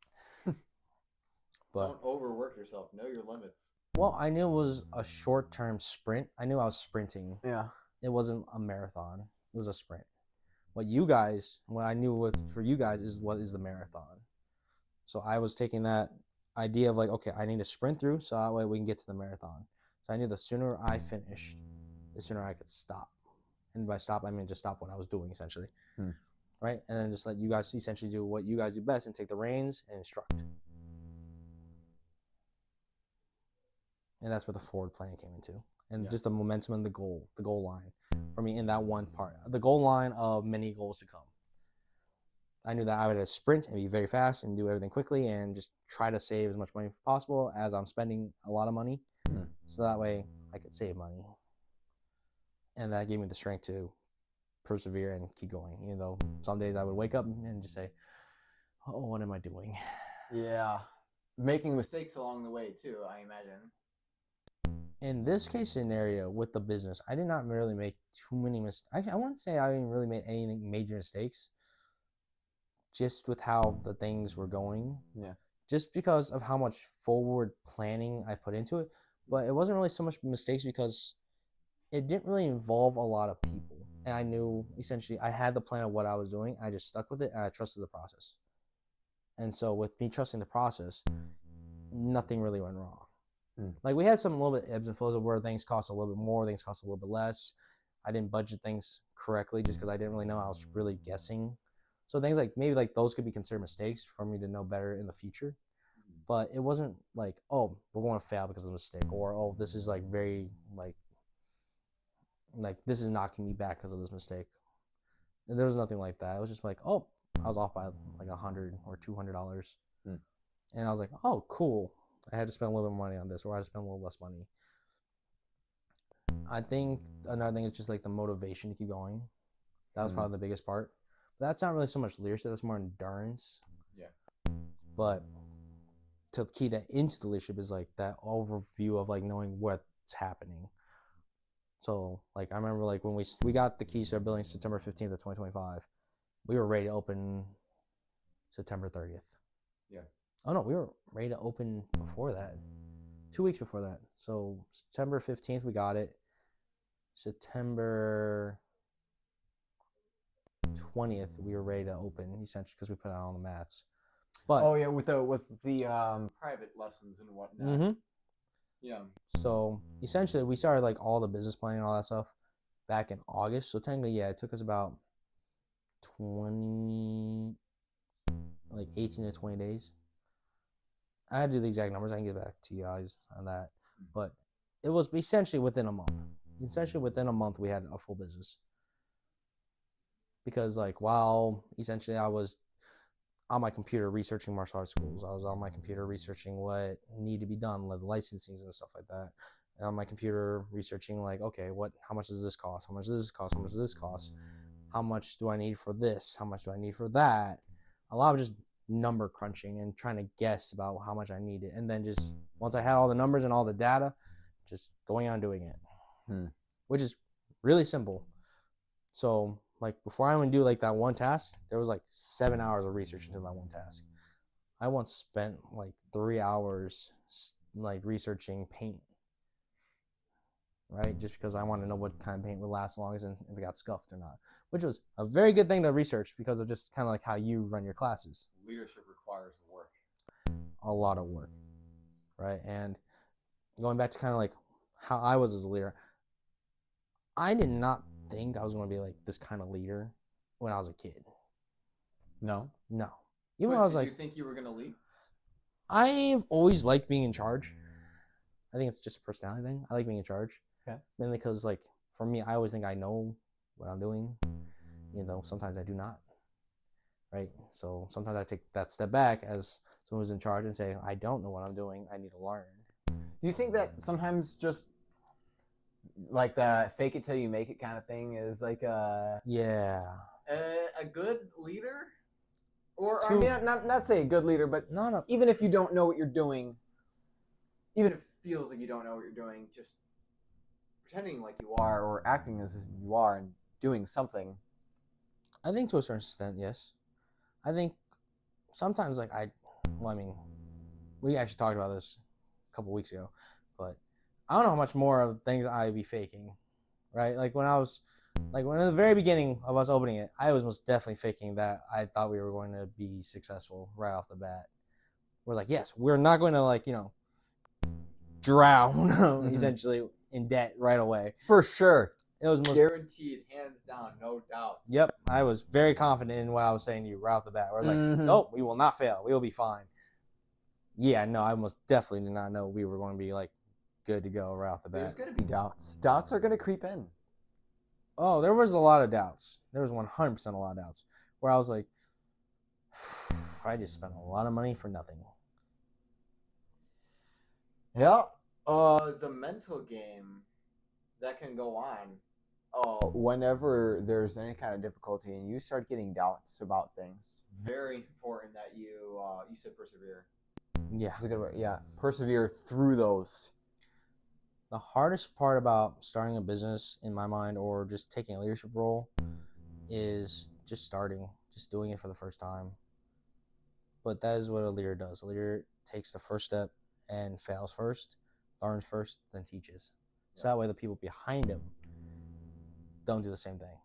But don't overwork yourself. Know your limits. Well, I knew it was a short-term sprint. I knew I was sprinting. Yeah. It wasn't a marathon. It was a sprint. What I knew what for you guys is what is the marathon. So I was taking that idea of like, okay, I need to sprint through so that way we can get to the marathon. So I knew the sooner I finished, the sooner I could stop. And by stop, I mean just stop what I was doing essentially. Right? And then just let you guys essentially do what you guys do best and take the reins and instruct. And that's where the forward plan came into. And just the momentum and the goal line for me in that one part. The goal line of many goals to come. I knew that I would sprint and be very fast and do everything quickly and just try to save as much money as possible as I'm spending a lot of money. So that way I could save money. And that gave me the strength to persevere and keep going. You know, some days I would wake up and just say, oh, what am I doing? Yeah. Making mistakes along the way too, I imagine. In this case scenario with the business, I did not really make too many mistakes. I wouldn't say I didn't really make any major mistakes. Just with how the things were going. Yeah. Just because of how much forward planning I put into it. But it wasn't really so much mistakes because it didn't really involve a lot of people. And I knew essentially I had the plan of what I was doing. I just stuck with it and I trusted the process. And so with me trusting the process, nothing really went wrong. Like we had some little bit ebbs and flows of where things cost a little bit more, things cost a little bit less. I didn't budget things correctly just because I didn't really know. I was really guessing. So things like maybe like those could be considered mistakes for me to know better in the future. But it wasn't like, oh, we're going to fail because of a mistake, or oh, this is like very like this is knocking me back because of this mistake. And there was nothing like that. It was just like, oh, I was off by like $100 or $200, and I was like, oh, cool. I had to spend a little bit more money on this, or I had to spend a little less money. I think another thing is just like the motivation to keep going. That was probably the biggest part. But that's not really so much leadership, that's more endurance. Yeah. But to key that into the leadership is like that overview of like knowing what's happening. So like I remember like when we got the keys to our building September 15th of 2025, we were ready to open September 30th. Yeah. Oh no, we were ready to open before that. 2 weeks before that. So September 15th we got it. September 20th we were ready to open essentially because we put out on the mats. But with the private lessons and whatnot. Yeah. So essentially we started like all the business planning and all that stuff back in August. So technically, it took us about 18 to 20 days. I had to do the exact numbers. I can get back to you guys on that. But it was essentially within a month. Essentially within a month we had a full business. Because like while essentially I was on my computer researching martial arts schools. I was on my computer researching what needed to be done, like licensings and stuff like that. And on my computer researching like, okay, how much does this cost? How much does this cost? How much does this cost? How much do I need for this? How much do I need for that? A lot of just number crunching and trying to guess about how much I needed. And then just once I had all the numbers and all the data, just going on doing it, which is really simple. So like before I would do like that one task, there was like 7 hours of research into that one task. I once spent like 3 hours like researching paint, right? Just because I want to know what kind of paint would last longest and if it got scuffed or not, which was a very good thing to research because of just kind of like how you run your classes. Leadership requires work. A lot of work, right? And going back to kind of like how I was as a leader, I did not think I was going to be like this kind of leader when I was a kid. No. Even when I was did like, you think you were gonna lead? I've always liked being in charge. I think it's just a personality thing. I like being in charge. Okay. Mainly because like for me, I always think I know what I'm doing. You know, sometimes I do not. Right. So sometimes I take that step back as someone who's in charge and say, I don't know what I'm doing. I need to learn. Do you think that sometimes just like the fake it till you make it kind of thing is like a good leader? Or I mean, not say a good leader, but no. Even if you don't know what you're doing, even if it feels like you don't know what you're doing, just pretending like you are or acting as if you are and doing something. I think to a certain extent, yes. I think sometimes like we actually talked about this a couple weeks ago, but I don't know how much more of things I'd be faking, right? Like when in the very beginning of us opening it, I was most definitely faking that I thought we were going to be successful right off the bat. We're like, yes, we're not going to like, drown essentially in debt right away. For sure. It was most guaranteed, hands down, no doubt. Yep, I was very confident in what I was saying to you right off the bat. I was like, nope, we will not fail. We will be fine. Yeah, no, I most definitely did not know we were going to be like good to go right off the bat. There's going to be doubts. Doubts are going to creep in. Oh, there was a lot of doubts. There was 100% a lot of doubts where I was like, I just spent a lot of money for nothing. Yeah. The mental game that can go on whenever there's any kind of difficulty and you start getting doubts about things. Very important that you said persevere. Yeah. That's a good word. Yeah. Persevere through those. The hardest part about starting a business in my mind or just taking a leadership role is just starting, just doing it for the first time. But that is what a leader does. A leader takes the first step and fails first, learns first, then teaches. So that way the people behind him don't do the same thing.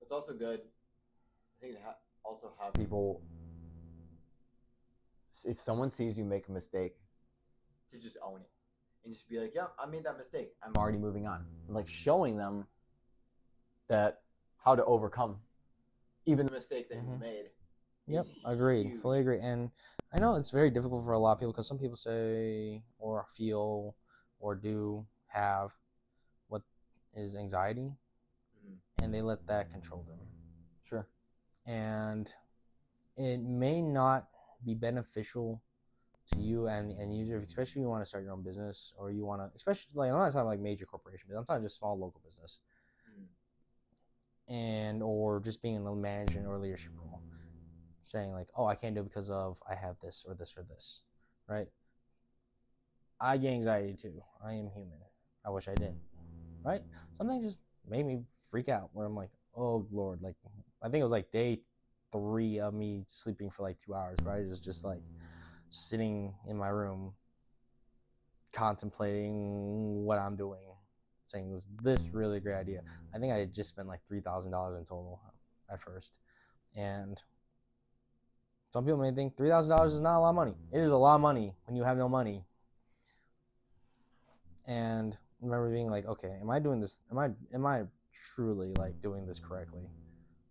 It's also good, I think, to also have people, if someone sees you make a mistake, to just own it. And just be like, yeah, I made that mistake. I'm already moving on. Like showing them that how to overcome even the mistake that you made. Yep, agreed. Huge. Fully agree. And I know it's very difficult for a lot of people because some people say or feel or do have what is anxiety, and they let that control them. Sure. And it may not be beneficial to you and user, especially if you want to start your own business or you want to, especially like I'm not talking like major corporation, but I'm talking just small local business, and or just being in a management or leadership role, saying like, oh, I can't do it because of I have this or this or this, right? I get anxiety too. I am human. I wish I didn't, right? Something just made me freak out where I'm like, oh Lord, like I think it was like day 3 of me sleeping for like 2 hours, right? It was just like sitting in my room contemplating what I'm doing, saying, was this really a great idea? I think I had just spent like $3,000 in total at first. And some people may think $3,000 is not a lot of money. It is a lot of money when you have no money. And I remember being like, okay, am I doing this? Am I truly like doing this correctly?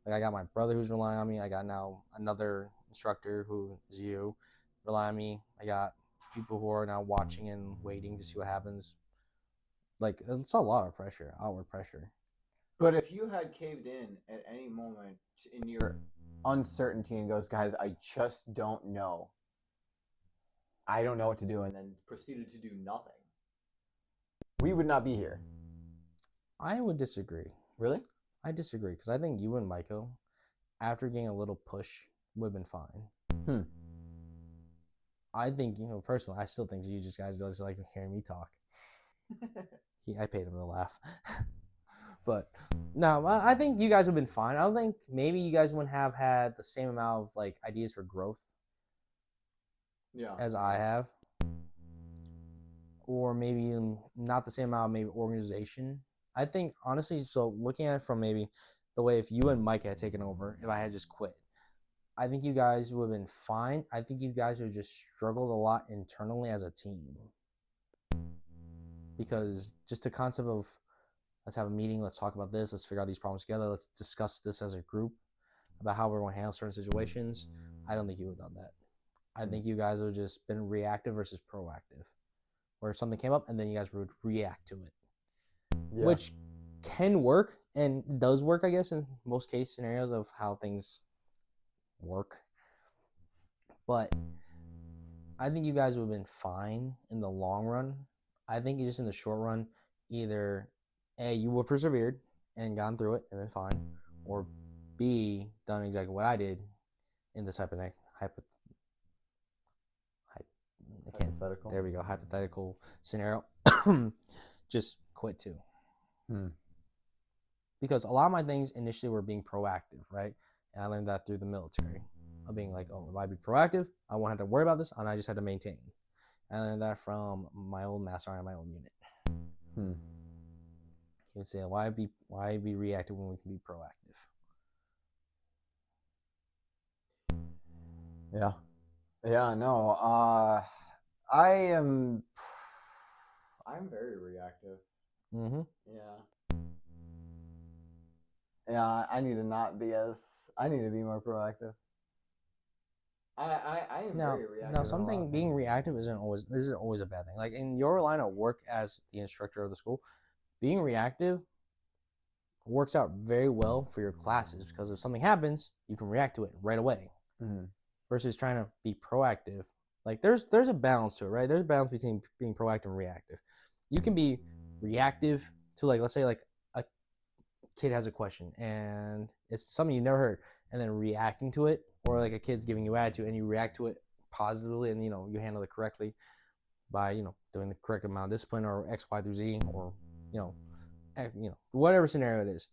Like I got my brother who's relying on me. I got now another instructor who is you rely on me. I got people who are now watching and waiting to see what happens. Like it's a lot of pressure, outward pressure. But if you had caved in at any moment in your uncertainty and goes, guys, I just don't know. I don't know what to do, and then proceeded to do nothing, we would not be here. I would disagree. Really? I disagree because I think you and Michael, after getting a little push, would have been fine. I think, personally, I still think you guys just like hearing me talk. I paid him to laugh. But no, I think you guys have been fine. I don't think maybe you guys wouldn't have had the same amount of like ideas for growth as I have. Or maybe not the same amount of maybe organization. I think, honestly, so looking at it from maybe the way if you and Mike had taken over, if I had just quit, I think you guys would have been fine. I think you guys would have just struggled a lot internally as a team. Because just the concept of let's have a meeting, let's talk about this, let's figure out these problems together, let's discuss this as a group about how we're going to handle certain situations, I don't think you would have done that. I think you guys would have just been reactive versus proactive. Where something came up and then you guys would react to it. Yeah. Which can work and does work, I guess, in most case scenarios of how things work. But I think you guys would have been fine in the long run. I think just in the short run, either A, you would have persevered and gone through it and been fine, or B, done exactly what I did in this hypothetical. There we go. Hypothetical scenario. Just quit too. Because a lot of my things initially were being proactive, right? And I learned that through the military. Of being like, if I be proactive, I won't have to worry about this, and I just had to maintain. I learned that from my old master and my old unit. You would say, why be reactive when we can be proactive? Yeah. Yeah, no. I'm very reactive. Yeah. Yeah, I need to be more proactive. I am very reactive. Now something being reactive isn't always a bad thing. Like in your line of work as the instructor of the school, being reactive works out very well for your classes because if something happens, you can react to it right away. Versus trying to be proactive. Like there's a balance to it, right? There's a balance between being proactive and reactive. You can be reactive to, like, let's say like a kid has a question and it's something you never heard, and then reacting to it, or like a kid's giving you attitude and you react to it positively and you handle it correctly by doing the correct amount of discipline or X, Y through Z, or whatever scenario it is.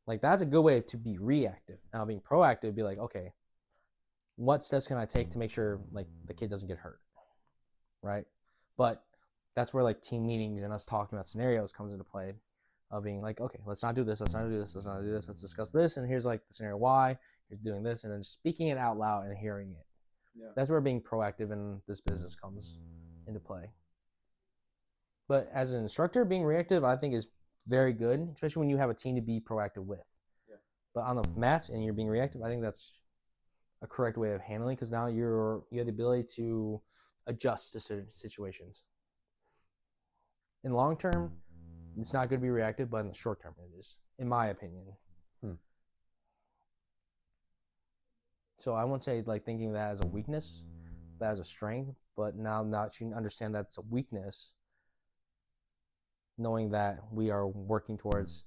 Like that's a good way to be reactive. Now being proactive would be like, okay, what steps can I take to make sure like the kid doesn't get hurt, right? But that's where like team meetings and us talking about scenarios comes into play, of being like, okay, let's not do this, let's not do this, let's not do this, let's discuss this, and here's like the scenario why, here's doing this, and then speaking it out loud and hearing it. Yeah. That's where being proactive in this business comes into play. But as an instructor, being reactive, I think is very good, especially when you have a team to be proactive with. Yeah. But on the mats and you're being reactive, I think that's a correct way of handling, because now you have the ability to adjust to certain situations. In long term, it's not good to be reactive, but in the short term, it is, in my opinion. So I won't say like thinking of that as a weakness, but as a strength. But now that you understand that's a weakness, knowing that we are working towards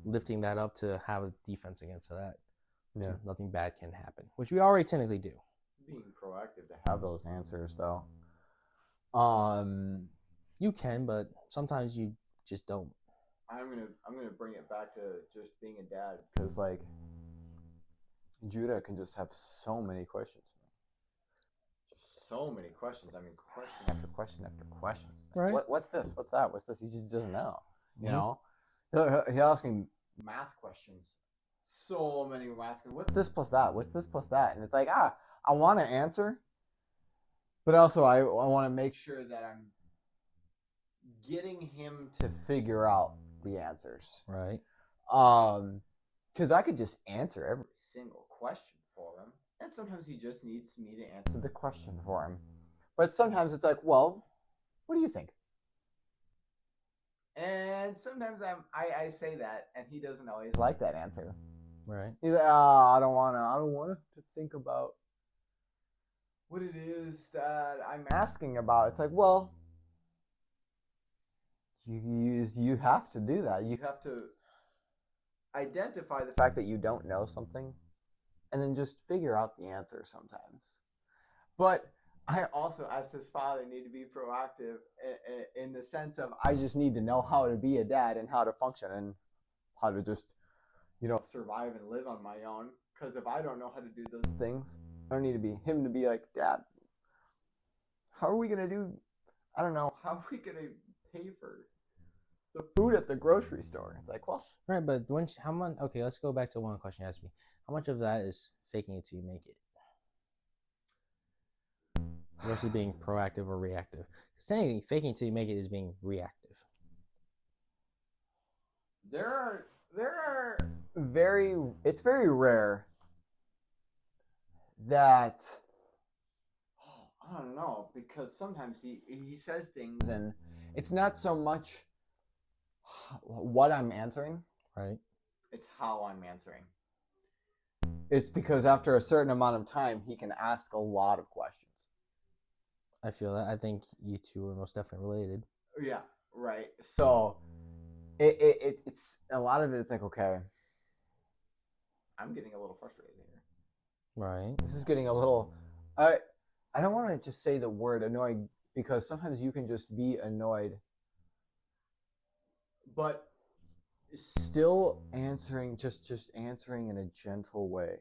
lifting that up to have a defense against that. Yeah. So nothing bad can happen, which we already technically do. Being proactive to have those answers, though. You can, but sometimes you just don't. I'm gonna bring it back to just being a dad, because like Judah can just have so many questions. Just so many questions. I mean, question after question after question. Right. What's this? What's that? What's this? He just doesn't know. You know, he'll ask me math questions. So many math. What's this plus that? What's this plus that? And it's like, I want to answer, but also I want to make sure that I'm getting him to figure out the answers. Right. Because I could just answer every single question for him, and sometimes he just needs me to answer the question for him. But sometimes it's like, well, what do you think? And sometimes I say that, and he doesn't always like that answer. Right. He's like, I don't wanna to think about what it is that I'm asking about. It's like, well, you have to do that. You have to identify the fact that you don't know something, and then just figure out the answer sometimes. But I also, as his father, need to be proactive in the sense of I just need to know how to be a dad and how to function and how to just, survive and live on my own. Because if I don't know how to do those things, I don't need to be him to be like, Dad, how are we gonna do? I don't know. How are we gonna pay for the food at the grocery store? It's like, well, Right, but how much? Okay, let's go back to one question you asked me. How much of that is faking it till you make it versus being proactive or reactive? Because technically, faking it till you make it is being reactive. there are it's very rare that I don't know, because sometimes he says things and it's not so much what I'm answering, Right. it's how I'm answering. It's because after a certain amount of time he can ask a lot of questions. I feel that. I think you two are most definitely related. Yeah, right. So it's a lot of it. It's like, okay, I'm getting a little frustrated here. Right. This is getting a little. I don't want to just say the word annoying because sometimes you can just be annoyed, but still answering just answering in a gentle way.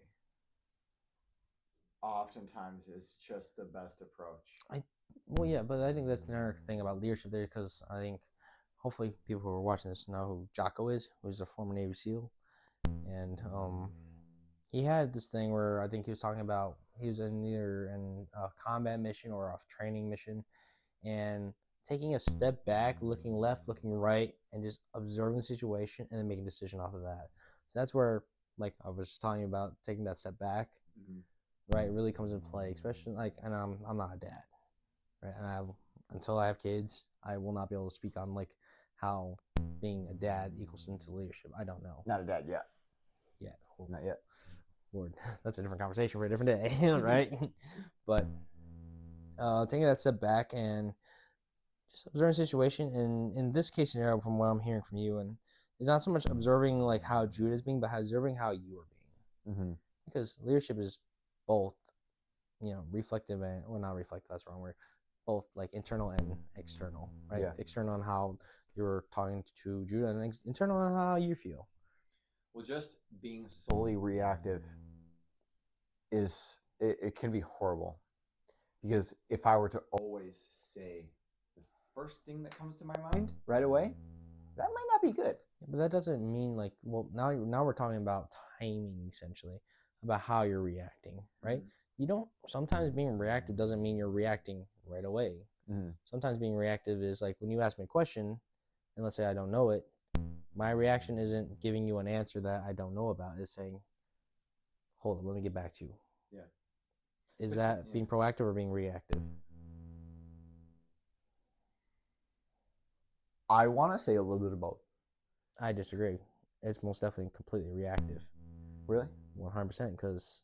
Oftentimes, is just the best approach. Well, yeah, but I think that's another thing about leadership there because I think hopefully people who are watching this know who Jocko is, who's a former Navy SEAL, and he had this thing where I think he was talking about he was in either in a combat mission or a training mission, and taking a step back, looking left, looking right, and just observing the situation and then making a decision off of that. So that's where, like I was just telling you about, taking that step back, right, really comes into play. Especially and I'm not a dad, right, and until I have kids, I will not be able to speak on like how being a dad equals into leadership. I don't know. Not a dad yet. Yeah, well, not yet. Lord, that's a different conversation for a different day, right? But taking that step back and just observing the situation, and in this case scenario, from what I'm hearing from you, and it's not so much observing like how Jude is being, but observing how you are being, because leadership is both, reflective and not reflective. That's the wrong word. Both like internal and external, right? Yeah. External on how you're talking to Jude, and internal on how you feel. Well, just being solely reactive it can be horrible, because if I were to always say the first thing that comes to my mind right away, that might not be good. But that doesn't mean like, well, now we're talking about timing essentially, about how you're reacting, right? You don't, sometimes being reactive doesn't mean you're reacting right away. Sometimes being reactive is like when you ask me a question and let's say I don't know it, my reaction isn't giving you an answer that I don't know about. It's saying, hold on, let me get back to you. Yeah. Is that being proactive or being reactive? I want to say a little bit of both. I disagree. It's most definitely completely reactive. Really? 100%, because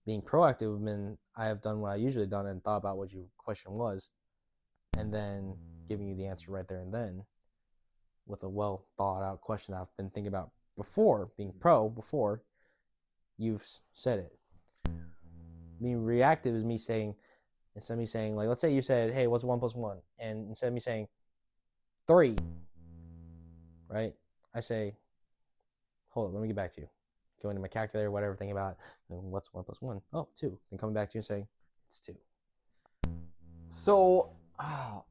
being proactive, I have done what I usually done and thought about what your question was, and then giving you the answer right there and then with a well thought out question that I've been thinking about before, being before you've said it. Being reactive is me saying, instead of me saying, like, let's say you said, hey, what's 1 + 1? And instead of me saying 3, right? I say, hold on, let me get back to you. Go into my calculator, whatever, think about what's 1 + 1? Oh, 2. Then coming back to you and saying, it's 2. So, I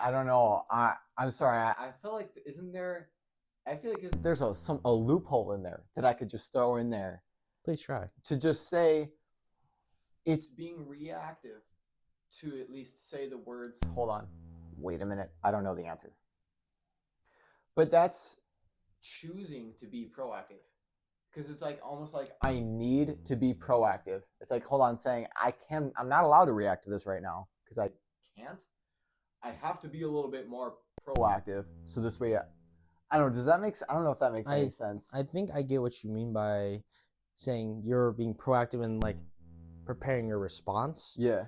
don't know. I'm sorry. I feel like I feel like there's a loophole in there that I could just throw in there. Please try. To just say it's being reactive to at least say the words, hold on, wait a minute, I don't know the answer. But that's choosing to be proactive. Because it's like almost like I need to be proactive. It's like, hold on, saying I'm not allowed to react to this right now because I can't. I have to be a little bit more proactive. So this way, I don't know. I don't know if that makes any sense. I think I get what you mean by saying you're being proactive and like preparing your response. Yeah.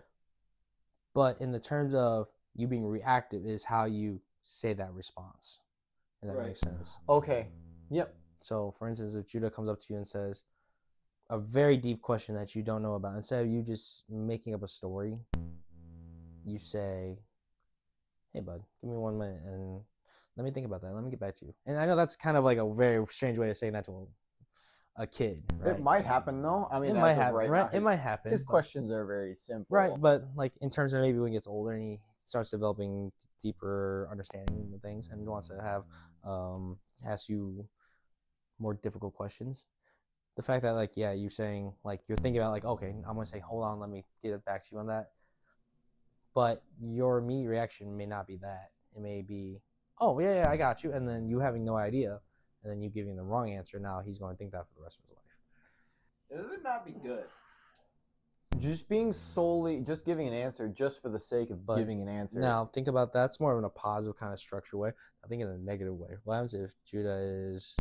But in the terms of you being reactive is how you say that response. If that Right. makes sense. Okay. Yep. So, for instance, if Judah comes up to you and says a very deep question that you don't know about, instead of you just making up a story, you say, "Hey, bud, give me 1 minute and let me think about that. Let me get back to you." And I know that's kind of like a very strange way of saying that to a kid, right? It might happen though. I mean, It as might of happen, right right? now, It might happen. his but- questions are very simple. Right, but like in terms of maybe when he gets older and he starts developing deeper understanding of things and wants to have ask you more difficult questions. The fact that like you saying like you're thinking about like okay, I'm gonna say hold on, let me get back to you on that. But your immediate reaction may not be that. It may be, oh yeah, I got you, and then you having no idea, and then you giving the wrong answer. Now he's going to think that for the rest of his life. It would not be good. Just giving an answer just for the sake of But giving an answer. Now think about that's more in a positive kind of structured way. I think in a negative way. What happens if Judah is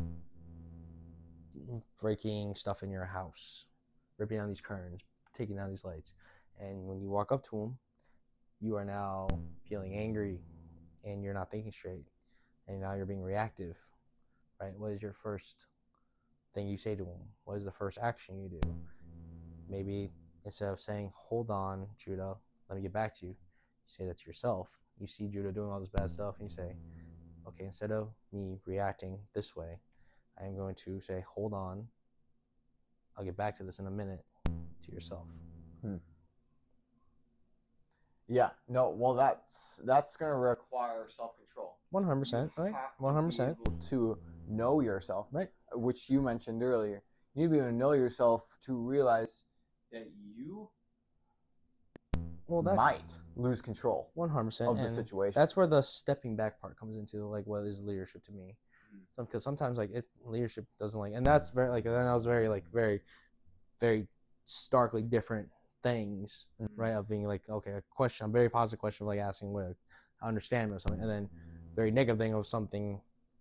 breaking stuff in your house, ripping down these curtains, taking down these lights, and when you walk up to him, you are now feeling angry, and you're not thinking straight, and now you're being reactive, right? What is your first thing you say to him? What is the first action you do? Maybe instead of saying, hold on, Judah, let me get back to you, you say that to yourself. You see Judah doing all this bad stuff, and you say, okay, instead of me reacting this way, I am going to say, hold on, I'll get back to this in a minute, to yourself. Yeah, no, well, that's going to require self-control. 100%, right? 100%. To know yourself, right? Which you mentioned earlier. You need to be able to know yourself to realize that you might lose control 100% of the situation. That's where the stepping back part comes into, like, what is leadership to me? Because sometimes, like, leadership doesn't, like, and that's very, like, and that was very, like, very, very starkly different things, right? Of being like, okay, a very positive question of like asking what understanding or something, and then very negative thing of something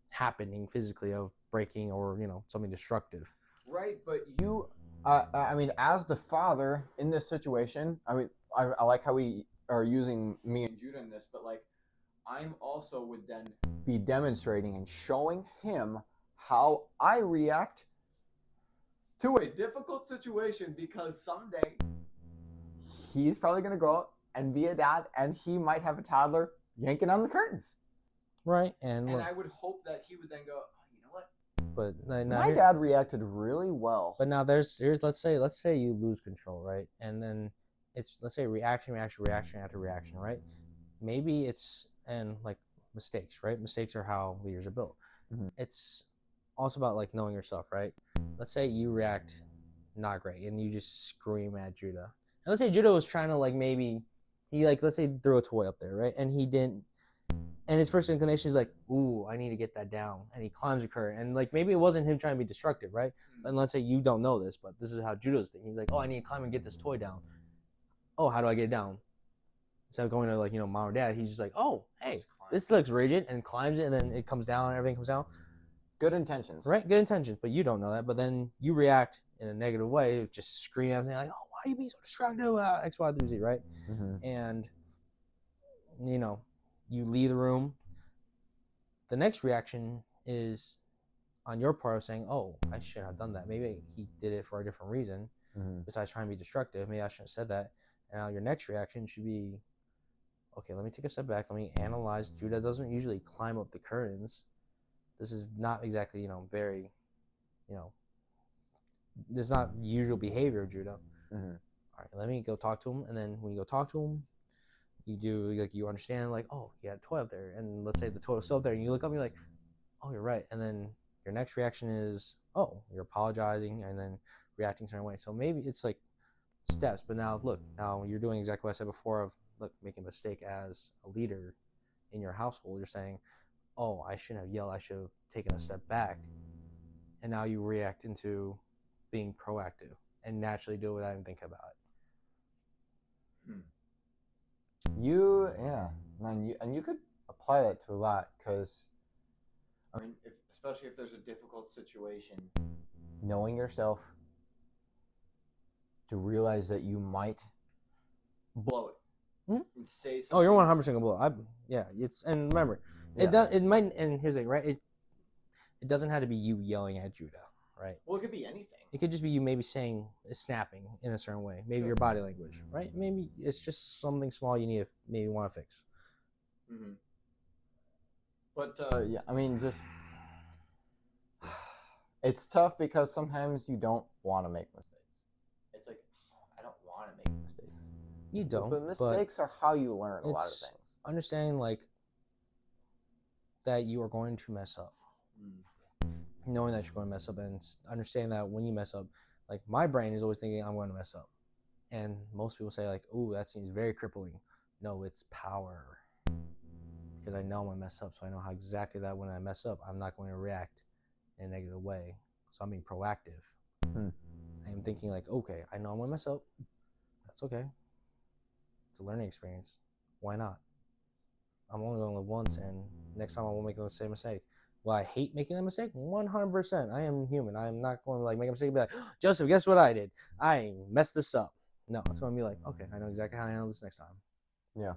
happening physically, of breaking or something destructive. Right, but you, I mean, as the father in this situation, I mean, I like how we are using me and Judah in this, but like, I'm also would then be demonstrating and showing him how I react to a difficult situation, because someday he's probably going to grow up and be a dad, and he might have a toddler yanking on the curtains. Right, and I would hope that he would then go, oh, you know what? But my dad reacted really well. But now there's let's say you lose control, right? And then it's, let's say, reaction after reaction, right? Maybe it's, and like mistakes, right? Mistakes are how leaders are built. It's also about like knowing yourself, right? Let's say you react not great and you just scream at Judah. And let's say Judah was trying to like, maybe he like, let's say threw a toy up there, right? And he didn't, and his first inclination is like, ooh, I need to get that down. And he climbs a curtain. And like, maybe it wasn't him trying to be destructive, right? And let's say you don't know this, but this is how Judah's thinking. He's like, oh, I need to climb and get this toy down. Oh, how do I get it down? Instead of going to like, mom or dad, he's just like, oh, hey, this looks rigid, and climbs it, and then it comes down, and everything comes down. Good intentions. Right? Good intentions, but you don't know that. But then you react in a negative way, just scream at me like, oh, why are you being so destructive? X, Y, Z, right? And, you leave the room. The next reaction is on your part of saying, oh, I shouldn't have done that. Maybe he did it for a different reason besides trying to be destructive. Maybe I shouldn't have said that. And now your next reaction should be, okay, let me take a step back. Let me analyze. Judah doesn't usually climb up the curtains. This is not exactly, very, this is not usual behavior of Judah. All right, let me go talk to him. And then when you go talk to him, you do, like, you understand, like, oh, he had a toy up there. And let's say the toy was still up there, and you look up and you're like, oh, you're right. And then your next reaction is, oh, you're apologizing and then reacting a certain way. So maybe it's like steps. But now, look, now you're doing exactly what I said before of, look, making a mistake as a leader in your household. You're saying, oh, I shouldn't have yelled. I should have taken a step back. And now you react into being proactive and naturally do it without even thinking about it. And you could apply that to a lot, because, I mean, especially if there's a difficult situation, knowing yourself to realize that you might blow it Mhm. and say something. Oh, you're 100% gonna blow. It's and remember, Yeah. it might, and here's the thing, right? It doesn't have to be you yelling at Judah, right? Well, it could be anything. It could just be you maybe snapping in a certain way, maybe your body language, right? Maybe it's just something small you need to maybe want to fix. Mm-hmm. But yeah, I mean, just it's tough because sometimes you don't want to make mistakes. It's like I don't want to make mistakes. You don't, but mistakes are how you learn a lot of it's things. understanding like that you are going to mess up. Knowing that you're going to mess up and understanding that when you mess up, like my brain is always thinking I'm going to mess up. And most people say like, "Ooh, that seems very crippling." No, it's power. Because I know I'm going to mess up. So I know how exactly that when I mess up, I'm not going to react in a negative way. So I'm being proactive. I'm thinking like, okay, I know I'm going to mess up. That's okay. It's a learning experience. Why not? I'm only going to live once, and next time I won't make the same mistake. Will I hate making that mistake? 100%. I am human. I am not going to like make a mistake and be like, Joseph, guess what I did? I messed this up. No, it's going to be like, okay, I know exactly how to handle this next time. Yeah.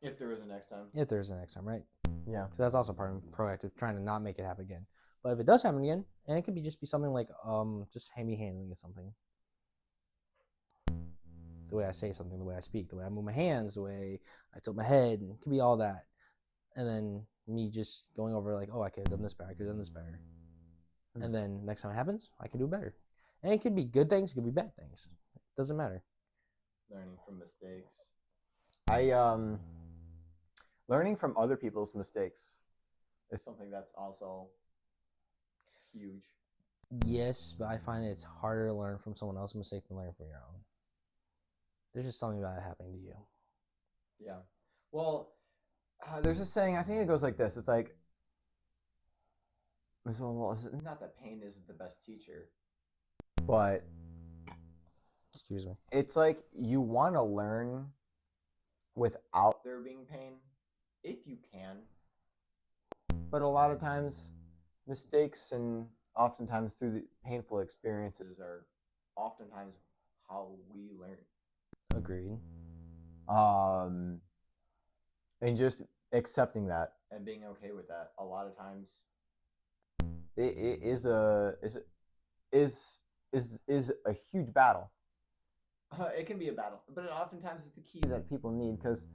If there is a next time. If there is a next time, right? Yeah. So that's also part of proactive, trying to not make it happen again. But if it does happen again, and it could be just be something like just me handling of something. The way I say something, the way I speak, the way I move my hands, the way I tilt my head, it could be all that. And then me just going over like, oh, I could have done this better, I could have done this better. And then next time it happens, I can do better. And it could be good things, it could be bad things. It doesn't matter. Learning from mistakes. Learning from other people's mistakes is something that's also huge. Yes, but I find it's harder to learn from someone else's mistake than learn from your own. There's just something about it happening to you. Yeah. Well, there's a saying, I think it goes like this. It's like, well, it's not that pain is the best teacher, but excuse me. It's like you want to learn without there being pain, if you can. But a lot of times, mistakes and oftentimes through the painful experiences are oftentimes how we learn. Agreed. And just accepting that and being okay with that. A lot of times, it is a huge battle. It can be a battle, but it oftentimes is the key that people need because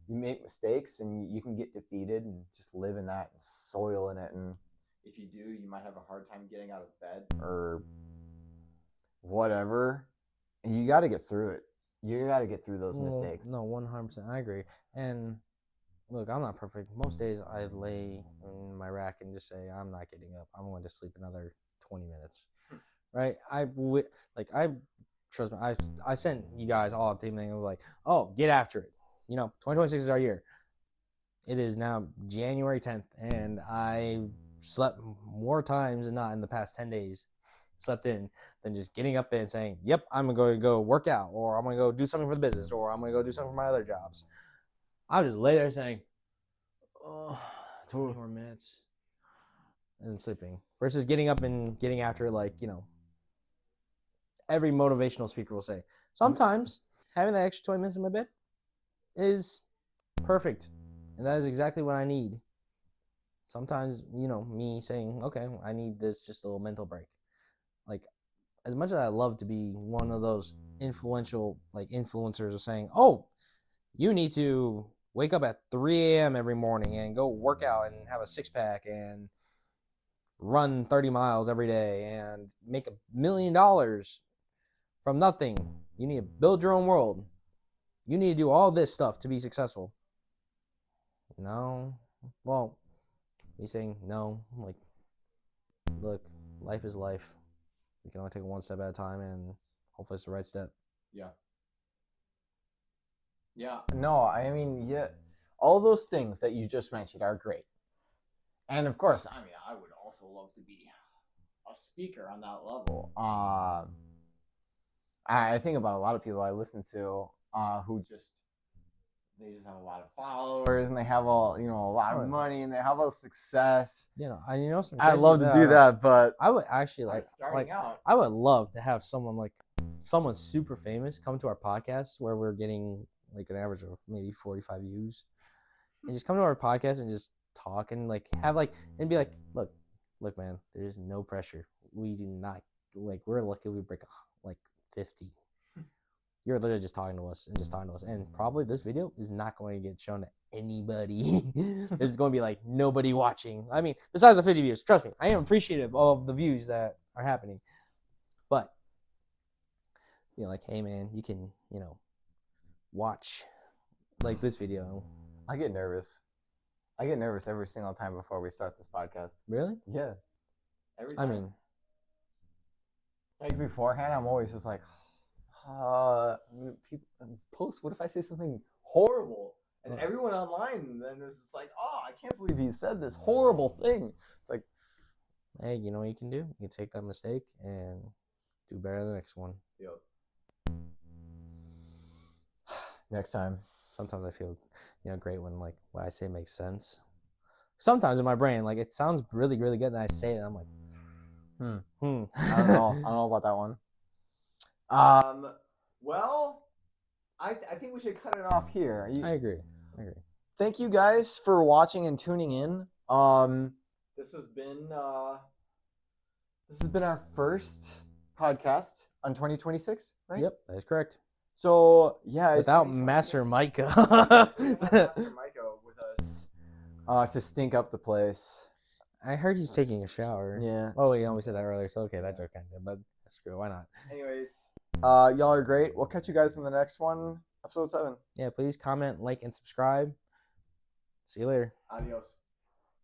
you make mistakes and you can get defeated and just live in that and soil in it. And if you do, you might have a hard time getting out of bed or whatever. And you got to get through it. You got to get through those mistakes. No, 100%. I agree. And look, I'm not perfect. Most days I lay in my rack and just say, I'm not getting up. I'm going to sleep another 20 minutes. Right? Trust me, I sent you guys all a thing of like, oh, get after it. 2026 is our year. It is now January 10th, and I slept more times than not in the past 10 days. Slept in than just getting up there and saying, yep, I'm going to go work out, or I'm going to go do something for the business, or I'm going to go do something for my other jobs. I'll just lay there saying, oh, 20 more minutes, and sleeping. Versus getting up and getting after it every motivational speaker will say. Sometimes having that extra 20 minutes in my bed is perfect. And that is exactly what I need. Sometimes, me saying, okay, I need this just a little mental break. Like, as much as I love to be one of those influential, influencers of saying, oh, you need to wake up at 3 a.m. every morning and go work out and have a six-pack and run 30 miles every day and make $1 million from nothing. You need to build your own world. You need to do all this stuff to be successful. No. Well, me saying no, look, life is life. We can only take it one step at a time, and hopefully it's the right step. Yeah. Yeah. No, I mean, yeah, all those things that you just mentioned are great. And of course, I mean, I would also love to be a speaker on that level. I think about a lot of people I listen to who just they just have a lot of followers and they have all a lot of money and they have all success. Some I'd love to do that, but I would actually starting out. I would love to have someone super famous come to our podcast where we're getting like an average of maybe 45 views, and just come to our podcast and just talk and like have like and be like, look, man, there's no pressure. We do not we're lucky we break like 50. You're literally just talking to us, and probably this video is not going to get shown to anybody. There's going to be like nobody watching. I mean, besides the 50 views, trust me, I am appreciative of the views that are happening, but like, hey man, you can watch like this video. I get nervous every single time before we start this podcast. Really? Yeah. Every time. I mean, like beforehand, I'm always just like, post. What if I say something horrible? And everyone online then is just like, oh, I can't believe he said this horrible thing. It's like, hey, you know what you can do? You can take that mistake and do better than the next one. Yep. Next time. Sometimes I feel, great when like what I say makes sense. Sometimes in my brain, like it sounds really, really good, and I say it, and I'm like, I don't know about that one. Well, I think we should cut it off here. I agree. Thank you guys for watching and tuning in. This has been our first podcast on 2026, right? Yep, that is correct. So yeah, without Master Micah. Master Micah with us to stink up the place. I heard he's taking a shower. Yeah. Oh, we said that earlier, so okay, that joke kind of, but screw it, why not? Anyways, y'all are great. We'll catch you guys in the next one, episode 7. Yeah, please comment, like, and subscribe. See you later. Adios.